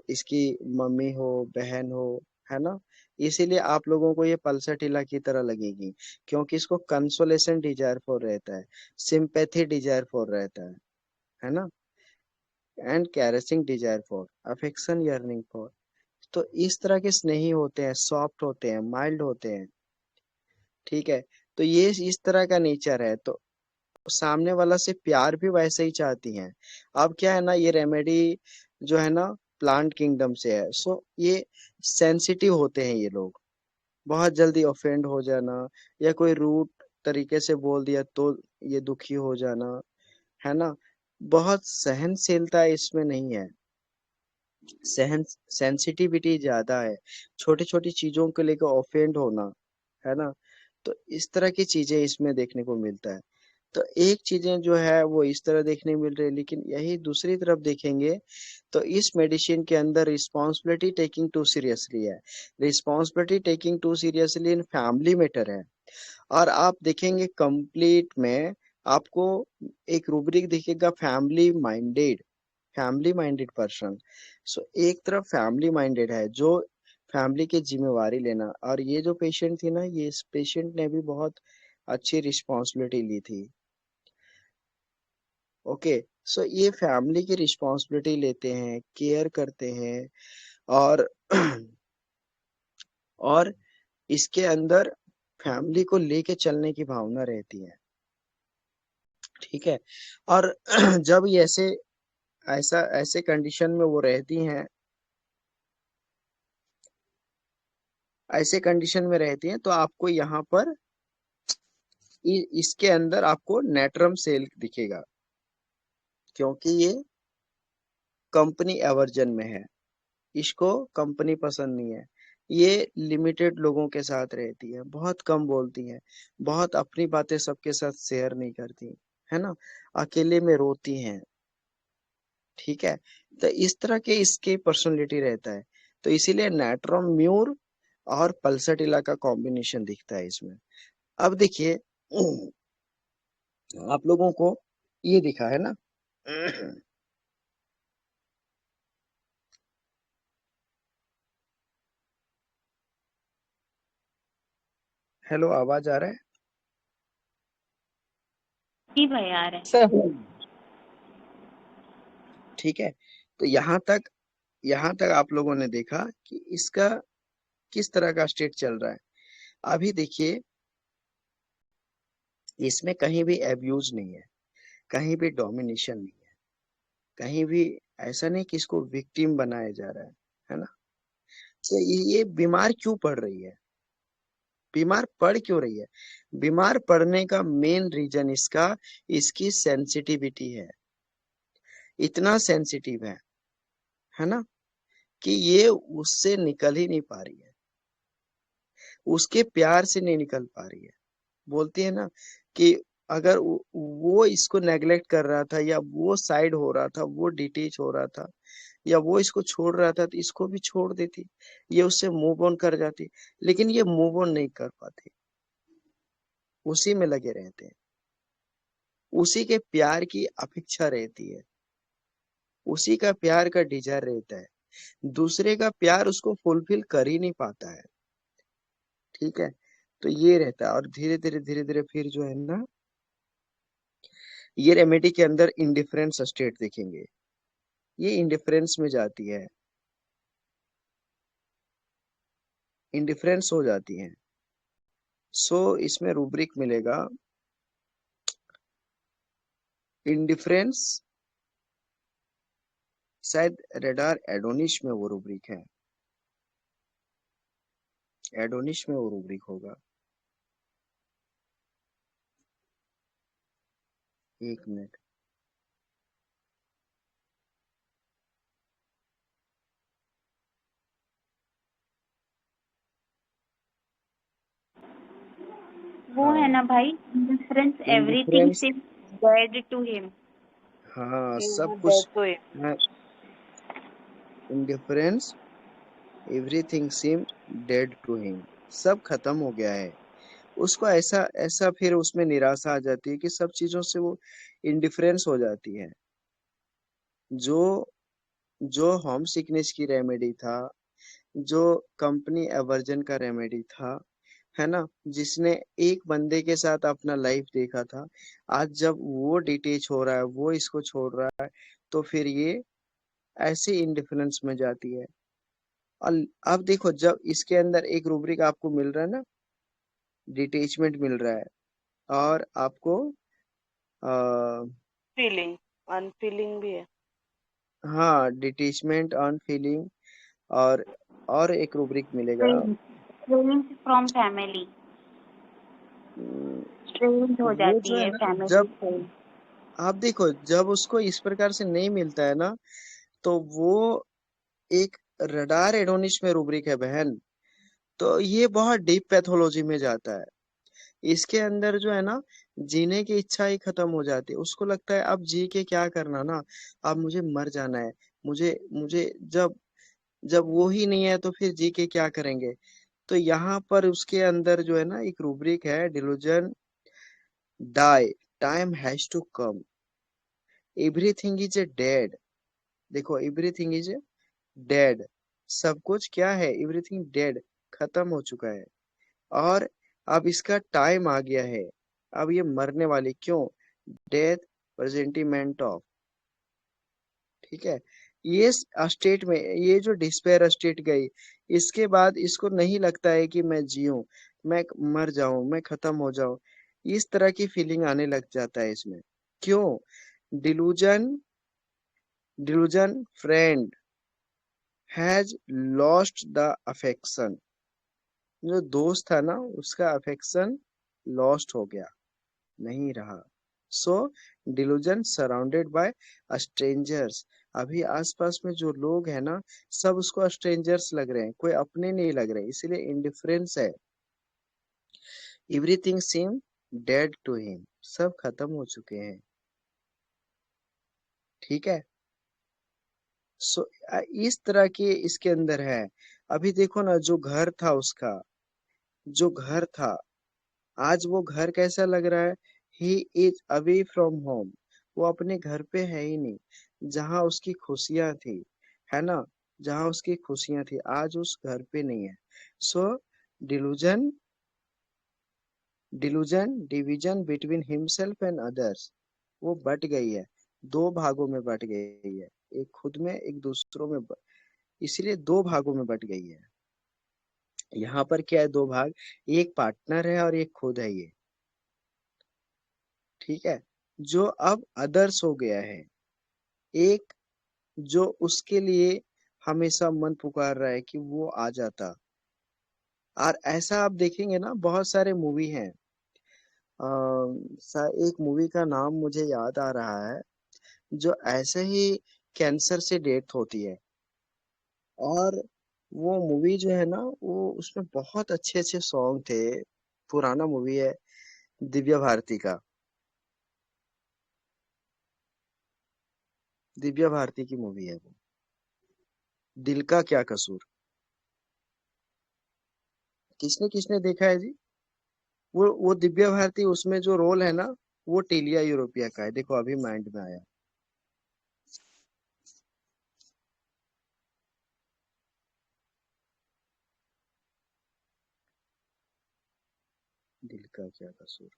इसकी मम्मी हो, बहन हो, है ना, इसीलिए आप लोगों को ये पल्सटिला की तरह लगेगी, क्योंकि इसको कंसोलेशन डिजायर फॉर रहता है, सिंपैथी डिजायर फॉर रहता है ना, and caressing desire for, affection yearning for. तो इस तरह के स्नेही होते हैं, सॉफ्ट होते हैं, माइल्ड होते हैं। ठीक है, तो ये इस तरह का नेचर है, तो सामने वाला से प्यार भी वैसे ही चाहती हैं। अब क्या है ना, ये रेमेडी जो है ना प्लांट किंगडम से है, सो ये सेंसिटिव होते हैं ये लोग, बहुत जल्दी ऑफेंड हो जाना, या कोई रूड तरीके से बोल दिया तो ये दुखी हो जाना, है ना, बहुत सहनशीलता इसमें नहीं है, सेंसिटिविटी ज्यादा है, छोटी छोटी चीजों को लेकर ऑफेंड होना, है ना, तो इस तरह की चीजें इसमें देखने को मिलता है। तो एक चीजें जो है वो इस तरह देखने मिल रही है, लेकिन यही दूसरी तरफ देखेंगे तो इस मेडिसिन के अंदर रिस्पॉन्सिबिलिटी टेकिंग टू सीरियसली है, responsibility taking too seriously in family matter है। और आप देखेंगे कंप्लीट में आपको एक रूब्रिक दिखेगा family minded, family minded person. So एक तरफ फैमिली माइंडेड है जो फैमिली की जिम्मेवारी लेना, और ये जो पेशेंट थी ना, ये इस पेशेंट ने भी बहुत अच्छी रिस्पॉन्सिबिलिटी ली थी। ओके, सो ये फैमिली की रिस्पॉन्सिबिलिटी लेते हैं, केयर करते हैं, और और इसके अंदर फैमिली को लेके चलने की भावना रहती है। ठीक है। और जब ये ऐसे कंडीशन में वो रहती हैं, ऐसे कंडीशन में रहती हैं, तो आपको यहाँ पर इसके अंदर आपको नेट्रम सेल दिखेगा, क्योंकि ये कंपनी एवर्जन में है, इसको कंपनी पसंद नहीं है। ये लिमिटेड लोगों के साथ रहती है, बहुत कम बोलती है, बहुत अपनी बातें सबके साथ शेयर नहीं करती है ना, अकेले में रोती हैं। ठीक है। तो इस तरह के इसके पर्सनैलिटी रहता है, तो इसीलिए नेट्रम म्यूर और पल्सटिला का कॉम्बिनेशन दिखता है इसमें। अब देखिए आप लोगों को ये दिखा है ना, हेलो, आवाज आ रहा है? जी भाई आ रहा है। ठीक है। तो यहाँ तक आप लोगों ने देखा कि इसका किस तरह का स्टेट चल रहा है। अभी देखिए इसमें कहीं भी एब्यूज नहीं है, कहीं भी डोमिनेशन नहीं है, कहीं भी ऐसा नहीं कि इसको विक्टिम बनाया जा रहा है ना। तो ये बीमार क्यों पड़ रही है, बीमार पड़ क्यों रही है? बीमार पड़ने का मेन रीजन इसकी सेंसिटिविटी है। इतना सेंसिटिव है ना, कि ये उससे निकल ही नहीं पा रही है, उसके प्यार से नहीं निकल पा रही है। बोलती है ना कि अगर वो इसको नेग्लेक्ट कर रहा था, या वो साइड हो रहा था, वो डिटेच हो रहा था, या वो इसको छोड़ रहा था, तो इसको भी छोड़ देती, ये उससे मूव ऑन कर जाती। लेकिन ये मूव ऑन नहीं कर पाती, उसी में लगे रहते हैं, उसी के प्यार की अपेक्षा रहती है, उसी का प्यार का डिजायर रहता है, दूसरे का प्यार उसको फुलफिल कर ही नहीं पाता है। ठीक है। तो ये रहता है, और धीरे धीरे फिर जो है ना, ये रेमेडी के अंदर इंडिफरेंस स्टेट देखेंगे, ये इंडिफरेंस में जाती है, इंडिफरेंस हो जाती है। सो इसमें रूब्रिक मिलेगा इंडिफरेंस, शायद रेडार एडोनिश में वो रूब्रिक है, एडोनिश में वो रूब्रिक होगा। एक मिनट, वो है ना भाई, indifference everything indifference, seems dead to him. हाँ सब डेड कुछ तो है। Indifference, everything seem dead to him, सब खत्म हो गया है उसको। ऐसा ऐसा फिर उसमें निराशा आ जाती है कि सब चीजों से वो इंडिफरेंस हो जाती है। जो जो होम सिकनेस की रेमेडी था, जो कंपनी एवर्जन का रेमेडी था, है ना, जिसने एक बंदे के साथ अपना लाइफ देखा था, आज जब वो डिटेच हो रहा है, वो इसको छोड़ रहा है, तो फिर ये ऐसे इंडिफरेंस में जाती है। और अब देखो, जब इसके अंदर एक रूब्रिक आपको मिल रहा है ना, डिटेचमेंट मिल रहा है, और आपको फीलिंग, अनफीलिंग भी है। हाँ, डिटेचमेंट ऑन फीलिंग, और एक रूब्रिक मिलेगा, फ्रॉम फैमिली, स्ट्रेंज हो वो जाती जो है है ना, फैमिली जब से। आप देखो, जब उसको इस प्रकार से नहीं मिलता है ना, तो वो एक रडार एडोनिश में रूब्रिक है बहन, तो ये बहुत डीप पैथोलॉजी में जाता है। इसके अंदर जो है ना, जीने की इच्छा ही खत्म हो जाती है, उसको लगता है अब जी के क्या करना ना, अब मुझे मर जाना है। मुझे मुझे जब जब वो ही नहीं है तो फिर जी के क्या करेंगे। तो यहाँ पर उसके अंदर जो है ना, एक रूब्रिक है, delusion die, time has to come, everything is a dead. देखो, एवरीथिंग इज डेड, सब कुछ क्या है, एवरीथिंग डेड, खत्म हो चुका है, और अब इसका टाइम आ गया है, अब ये मरने वाली। क्यों? Death presentiment of. ठीक है। ये स्टेट में, ये जो डिस्पेयर स्टेट गई, इसके बाद इसको नहीं लगता है कि मैं जीऊं, मैं मर जाऊं, मैं खत्म हो जाऊं, इस तरह की फीलिंग आने लग जाता है इसमें। क्यों? Delusion, delusion friend has lost the affection. जो दोस्त था ना, उसका अफेक्शन लॉस्ट हो गया, नहीं रहा। सो डिलूजन सराउंडेड बाय स्ट्रेंजर्स। अभी आसपास में जो लोग हैं ना, सब उसको स्ट्रेंजर्स लग रहे हैं, कोई अपने नहीं लग रहे, इसीलिए इंडिफरेंस है। Everything seem dead to him. सब खत्म हो चुके हैं। ठीक है। सो इस तरह के इसके अंदर है। अभी देखो ना, जो घर था उसका, जो घर था, आज वो घर कैसा लग रहा है? He is away from home. वो अपने घर पे है ही नहीं, जहाँ उसकी खुशियां थी, है ना, जहाँ उसकी खुशियां थी, आज उस घर पे नहीं है। So delusion, delusion division between himself and others, वो बट गई है, दो भागों में बट गई है, एक खुद में, एक दूसरों में इसलिए दो भागों में बट गई है। यहाँ पर क्या है? दो भाग, एक पार्टनर है और एक खुद है ये। ठीक है। जो अब अदर्स हो गया है, एक जो उसके लिए हमेशा मन पुकार रहा है कि वो आ जाता। और ऐसा आप देखेंगे ना, बहुत सारे मूवी हैं। एक मूवी का नाम मुझे याद आ रहा है, जो ऐसे ही कैंसर से डेथ होती है, और वो मूवी जो है ना, वो उसमें बहुत अच्छे अच्छे सॉन्ग थे। पुराना मूवी है, दिव्या भारती का, दिव्या भारती की मूवी है वो, दिल का क्या कसूर। किसने किसने देखा है जी? वो दिव्या भारती, उसमें जो रोल है ना, वो टेलिया यूरोपिया का है। देखो अभी माइंड में आया। दिल का क्या कसूर।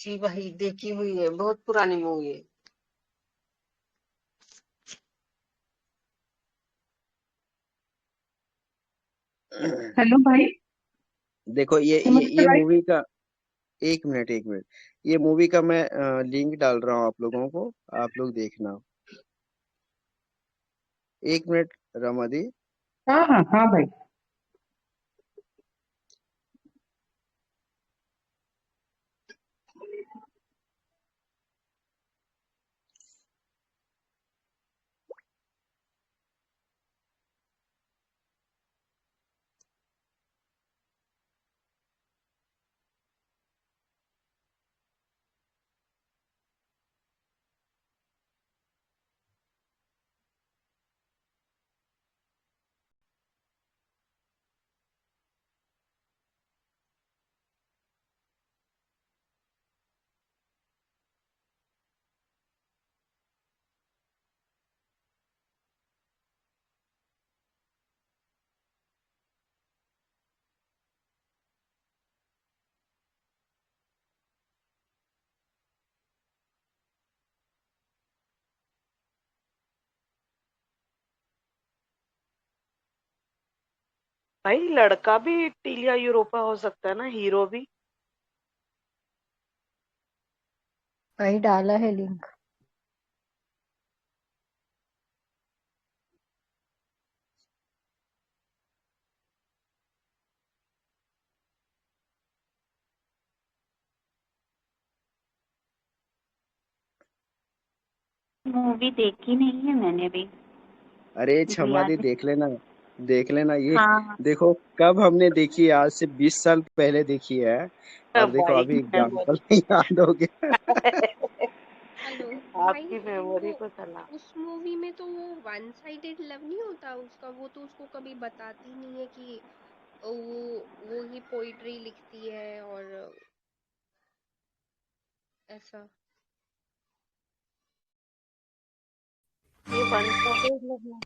जी भाई, देखी हुई है, बहुत पुरानी मूवी है। हेलो भाई। देखो नमस्ते ये भाई। मूवी का, एक मिनट एक मिनट, ये मूवी का मैं लिंक डाल रहा हूँ आप लोगों को, आप लोग देखना। एक मिनट रमादी। हाँ हाँ हाँ भाई। भाई लड़का भी टीलिया यूरोपा हो सकता है ना, हीरो भी। भाई डाला है लिंक। मूवी देखी नहीं है मैंने भी, अरे मुझे क्षमा याद दी, नहीं। देख लेना, देख लेना ये। हाँ देखो कब हमने देखी है, आज से 20 साल पहले देखी है, और देखो भाई अभी एग्जाम्पल मेमोरी। याद हो गया। हेलो भाई, आपकी मेमोरी वो को चला। उस मूवी में तो वो वन साइडेड लव नहीं होता उसका, वो तो उसको कभी बताती नहीं है कि वो ही पोइट्री लिखती है और ऐसा। ये 1 का पेज लगना।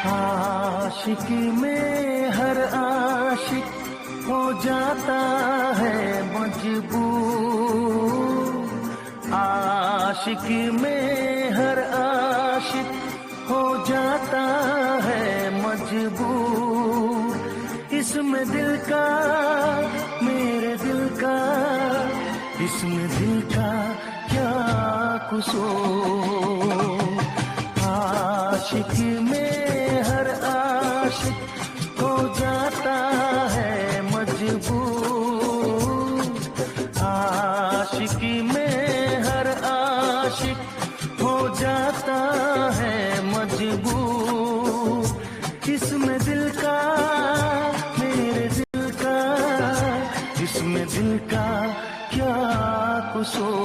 आशिकी में हर आशिक हो जाता है मजबूर। आशिकी में हर आशिक हो जाता है मजबूर। इसमें दिल का, मेरे दिल का, इसमें दिल का क्या कसूर। आशिकी में हर आशिक हो जाता है मजबूर। आशिकी में हर आशिक हो जाता है मजबूर। इसमें दिल का, मेरे दिल का, इसमें दिल का क्या कसूर।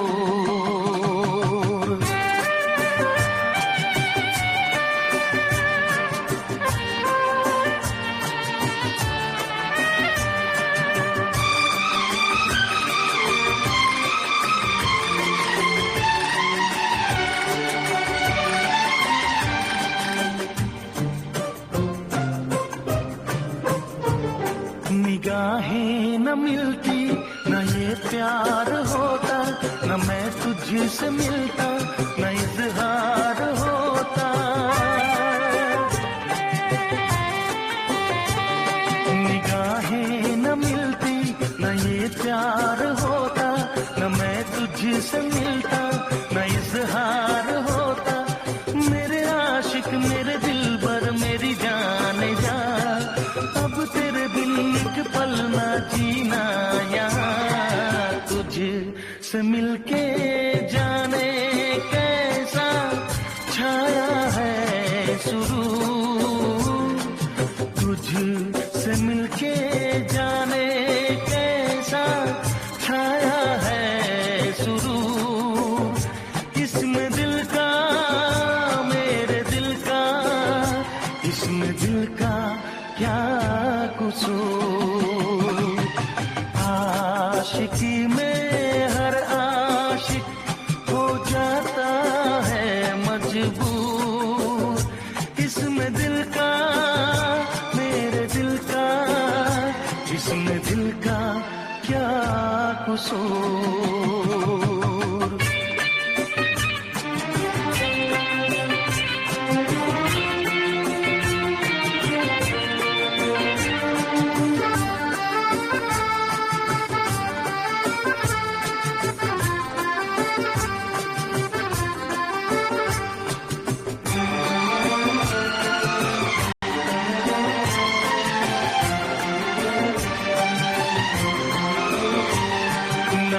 निगाहें न मिलती, न ये प्यार होता, न मैं तुझसे मिलता, न इजहार होता। निगाहें न मिलती, न ये प्यार होता, न मैं तुझसे मिलता, न इजहार होता। मेरे आशिक, मेरे दिलबर, मेरी जाने जा, अब तेरे बिन एक पल ना जीना यहाँ। तुझसे मिलके जाने कैसा छाया है सुरूर। तुझसे मिलके जाने कैसा छाया है सुरूर। इसमें दिल का, मेरे दिल का, इसमें दिल का क्या कसूर। आशिकी में हर आशिक हो जाता है मजबूर। इसमें दिल का, मेरे दिल का, इसमें दिल का क्या कसूर।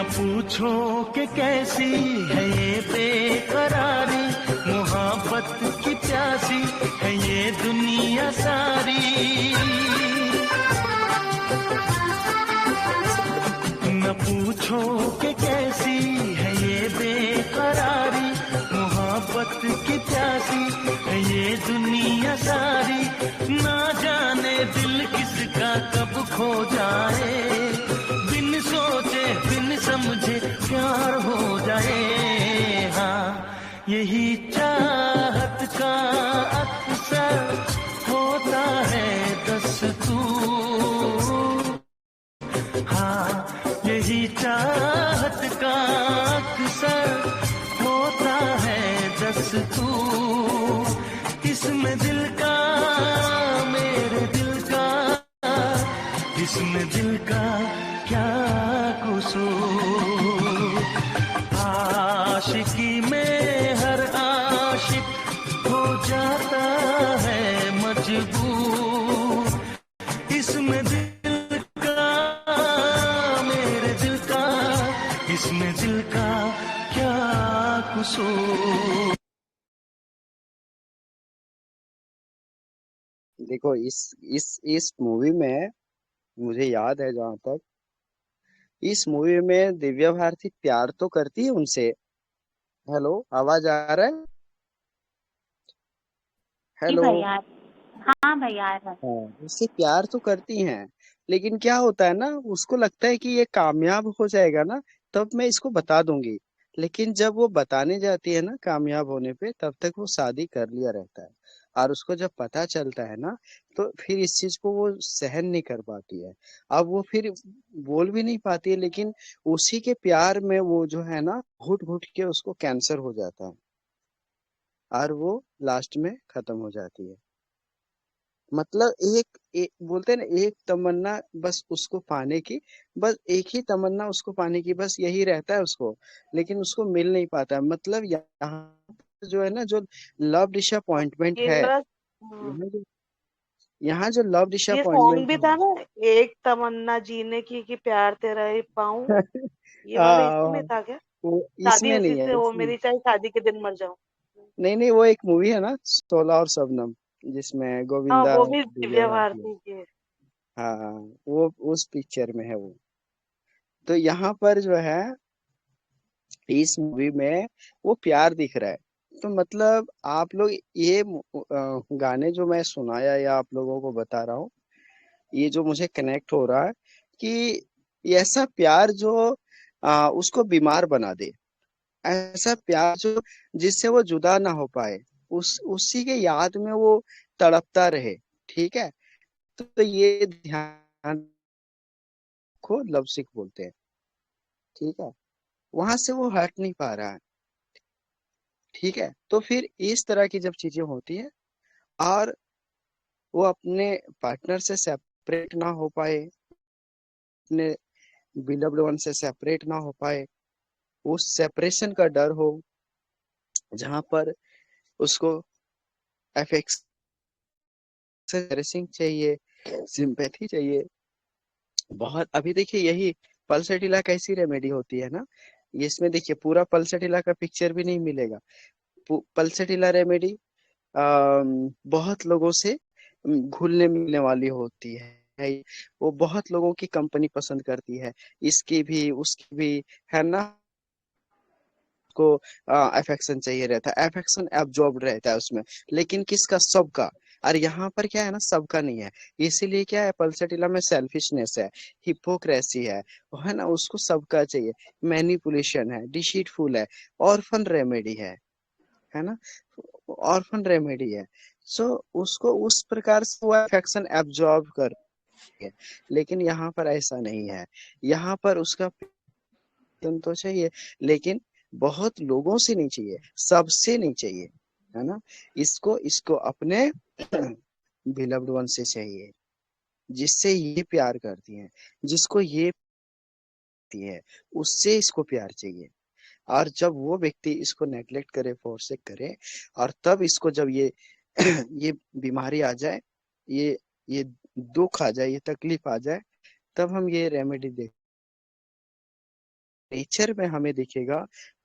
पूछो कि कैसी है ये बेकरारी, मोहब्बत की प्यासी है ये दुनिया सारी। न पूछो कि कैसी है ये बेकरारी, मोहब्बत की प्यासी है ये दुनिया सारी। ना जाने दिल किसका कब खो जाए, बिन सोचे बिन समझे प्यार हो जाए। हाँ, यही चाहत का अक्सर होता है दस्तूर। हाँ, यही चाहत का अक्सर होता है दस्तूर। इसमें दिल का, मेरे दिल का, इसमें दिल का क्या कसूर। आशिकी में हर आशिक हो जाता है मजबूर। इसमें दिल का, मेरे दिल का, कसूर। देखो इस मूवी में मुझे याद है जहां तक, इस मूवी में दिव्या भारती प्यार तो करती है उनसे। हेलो, आवाज आ रहा है? जी हेलो। भैया। हाँ भैया आ रहा है। हाँ, उससे प्यार तो करती हैं, लेकिन क्या होता है ना, उसको लगता है कि ये कामयाब हो जाएगा ना, तब मैं इसको बता दूंगी। लेकिन जब वो बताने जाती है ना कामयाब होने पे, तब तक वो शादी कर लिया रहता है। और उसको जब पता चलता है ना, तो फिर इस चीज को वो सहन नहीं कर पाती है। अब वो फिर बोल भी नहीं पाती है, लेकिन उसी के प्यार में वो जो है ना, घुट घुट के उसको कैंसर हो जाता है, और वो लास्ट में खत्म हो जाती है। मतलब एक बोलते हैं ना, एक तमन्ना बस उसको पाने की, बस एक ही तमन्ना उसको पाने की, बस यही रहता है उसको, लेकिन उसको मिल नहीं पाता। मतलब यहाँ पर जो है ना, जो लव डिसअपॉइंटमेंट ये है, वाला यहाँ जो लव ये सॉन्ग डिसअपॉइंटमेंट भी था ना, एक तमन्ना जीने की कि प्यार तेरा ही पाऊं, है। ये वाला इसी में हाँ, था क्या? वो शादी इसमें उसी नहीं है, से हो इसमें मेरी, चाहे शादी के दिन मर जाऊं। नहीं नहीं, वो एक मूवी है ना, शोला और शबनम, जिसमें हाँ, गोविंदा वो और भी दिव्या दिव्या भारती है। भारती की है। हाँ, वो उस पिक्चर में है वो। तो यहाँ पर जो है, इस मूवी में वो प्यार दिख रहा है। तो मतलब आप लोग ये गाने जो मैं सुनाया या आप लोगों को बता रहा हूँ, ये जो मुझे कनेक्ट हो रहा है कि ऐसा प्यार जो उसको बीमार बना दे, ऐसा प्यार जो जिससे वो जुदा ना हो पाए, उसी के याद में वो तड़पता रहे। ठीक है, तो ये ध्यान को लव सिक बोलते हैं। ठीक है, वहां से वो हट नहीं पा रहा है। ठीक है, तो फिर इस तरह की जब चीजें होती है, और वो अपने पार्टनर से सेपरेट ना हो पाए, अपने बिलव्ड वन से सेपरेट ना हो पाए, उस सेपरेशन का डर हो, जहां पर उसको अफेक्शन चाहिए, सिंपैथी चाहिए बहुत। अभी देखिए, यही पल्सटिला कैसी रेमेडी होती है ना, इसमें देखिए पूरा पल्सटिला का पिक्चर भी नहीं मिलेगा। पल्सटिला रेमेडी बहुत लोगों से घुलने मिलने वाली होती है। वो बहुत लोगों की कंपनी पसंद करती है, इसकी भी उसकी भी, है ना। को अफेक्शन चाहिए रहता है, अफेक्शन एब्जॉर्ब रहता है उसमें, लेकिन किसका? सबका। और यहाँ पर क्या है ना, सबका नहीं है। इसीलिए क्या है, पल्सटिला में सेल्फिशनेस है, हिपोक्रेसी है ना, उसको सबका चाहिए। मैनिपुलेशन है, डिसीटफुल है, ऑर्फन रेमेडी है ना, ऑर्फन रेमेडी है। सो उसको उस प्रकार से वो अफेक्शन एब्जॉर्ब कर है। लेकिन यहाँ पर ऐसा नहीं है, यहाँ पर उसका प्रेम तो चाहिए, लेकिन बहुत लोगों से नहीं चाहिए, सबसे नहीं चाहिए, है ना। इसको इसको अपने बिलव्ड वन से चाहिए, जिससे ये प्यार करती है, जिसको ये करती है, उससे इसको प्यार चाहिए। और जब वो व्यक्ति इसको नेग्लेक्ट करे, फोर्सेक करे, और तब इसको जब ये ये बीमारी आ जाए, ये दुख आ जाए, ये तकलीफ आ जाए, तब हम ये रेमेडी देख, नेचर में हमें दिखेगा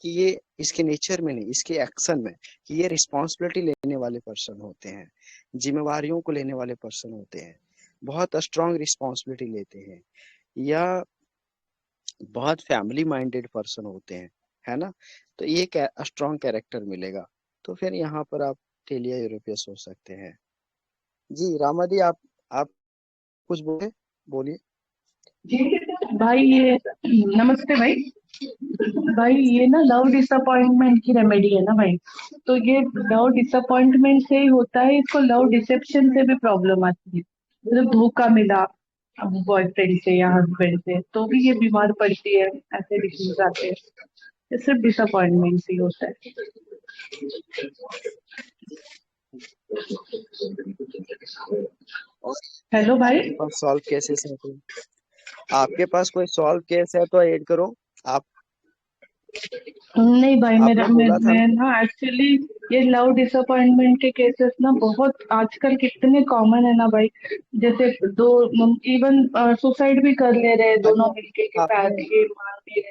कि ये इसके नेचर में नहीं, इसके एक्शन में, कि ये रिस्पॉन्सिबिलिटी लेने वाले पर्सन होते हैं, जिम्मेवारियों को लेने वाले पर्सन होते हैं, बहुत स्ट्रांग रिस्पॉन्सिबिलिटी लेते हैं, या बहुत फैमिली माइंडेड पर्सन होते हैं, है ना। तो ये स्ट्रांग कैरेक्टर मिलेगा। तो फिर यहाँ पर आप टेलिया यूरोपियस हो सकते हैं। जी रामादी, आप कुछ बोलिए। जी भाई, ये नमस्ते भाई। भाई ये ना लव डिसअपॉइंटमेंट की रेमेडी है ना भाई। तो ये लव डिसअपॉइंटमेंट से ही होता है, इसको लव डिसेप्शन से भी प्रॉब्लम आती है। मतलब धोखा मिला बॉयफ्रेंड से या हस्बैंड से, तो भी ये बीमार पड़ती है, ऐसे डिसीज आते हैं। ये सिर्फ डिसअपॉइंटमेंट से ही होता है। हेलो भाई। आपके पास सॉल्व केसेस है तो, आपके पास कोई सॉल्व केस है तो ऐड करो आप। नहीं भाई, आपने बोला था मैं ना। ना एक्चुअली ये लव डिसअपॉइंटमेंट के केसेस ना बहुत आजकल कितने कॉमन है ना भाई। जैसे दो इवन सुसाइड भी कर ले रहे हैं दोनों अच्छा, मिलके के आपने पैर ये मार दिए।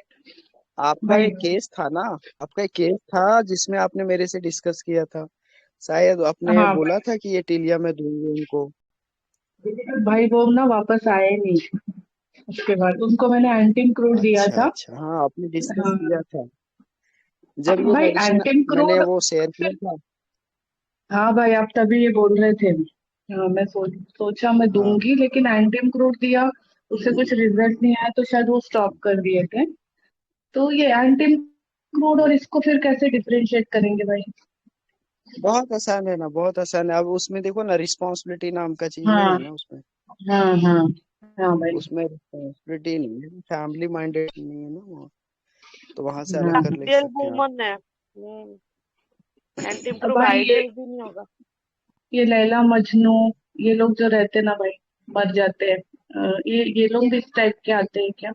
आपका भाई एक केस था ना, आपका एक केस था जिसमें आपने मेरे से डिस्कस किया था, शायद आपने हाँ बोला था कि ये टीलिया मैं दूंगी उनको। भाई, वो ना वापस आए नहीं। उसके बाद उनको मैंने एंटीम क्रूड दिया अच्छा था। अच्छा, हाँ आपने डिस्कस हाँ किया था जब ये भाई, मेडिसिन एंटीम मैंने क्रूड। वो शेयर किया था। हाँ भाई, आप तभी ये बोल रहे थे। हाँ, मैं सोचा मैं हाँ दूंगी, लेकिन एंटीम क्रूड दिया, उससे कुछ रिजल्ट नहीं आया, तो शायद वो स्टॉप कर दिए थे। तो ये एंटीम क्रूड और इसको फिर कैसे डिफरेंशिएट करेंगे भाई? बहुत आसान है ना, बहुत आसान है। अब उसमें देखो ना, रिस्पॉन्सिबिलिटी नाम का चीज नहीं हाँ है ना उसमें। हाँ हाँ हाँ भाई। उसमें रिस्पॉन्सिबिलिटी नहीं है, फैमिली माइंडेड नहीं है ना वो, तो वहां से अलग हाँ कर ले आइडियल सकते हैं आप। वुमन है। एंटीम अब क्रूड भाई, आइडियल भी नहीं होगा। ये लैला मजनू, ये लोग जो रहते हैं ना भाई, मर जाते हैं। ये लोग भी इस टाइप के आते हैं क्या?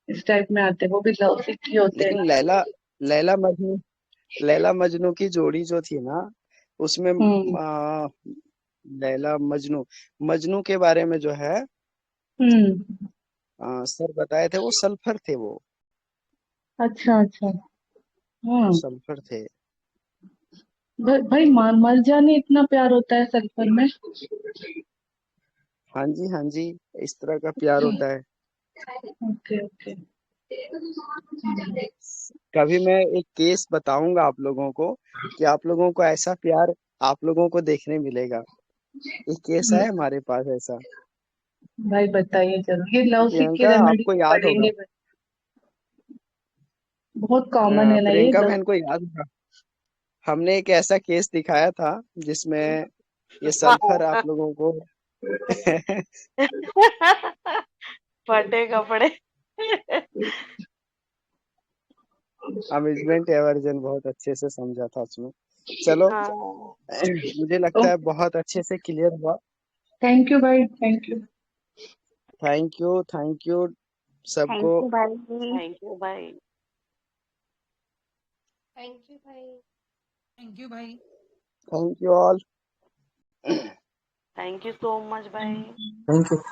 इस टाइप में आते हैं, वो भी लव सिक ही होते हैं लेकिन ना? लैला मजनू, लैला मजनू की जोड़ी जो थी ना, उसमें हम्म लैला मजनू, मजनू के बारे में जो है हम्म। सर बताए थे, वो सल्फर थे अच्छा अच्छा। वो हाँ सल्फर थे। भाई, मर जाने इतना प्यार होता है सल्फर में? हाँ जी हाँ जी, इस तरह का प्यार होता है। Okay okay. कभी मैं एक केस बताऊंगा आप लोगों को, कि आप लोगों को ऐसा प्यार आप लोगों को देखने मिलेगा। एक केस है हमारे पास ऐसा। भाई बताइए जरूर, ये लव सिक की प्रियंका रेमेडी आपको याद होगा, पढ़ेंगे भाई। बहुत कॉमन है ना ये प्रियंका लव। बहन को याद होगा, हमने एक ऐसा केस दिखाया था जिसमें ये सल्फर हाँ। आप लोगों को फटे कपड़े। अम्यूजमेंट एवर्जन बहुत अच्छे से समझा था उसमें। चलो, हाँ। मुझे लगता है बहुत अच्छे से क्लियर हुआ। थैंक यू भाई, thank you. Thank you thank सबको। यू भाई। थैंक यू भाई। थैंक यू भाई। थैंक यू भाई। Thank you all. Thank you so much भाई। Thank you.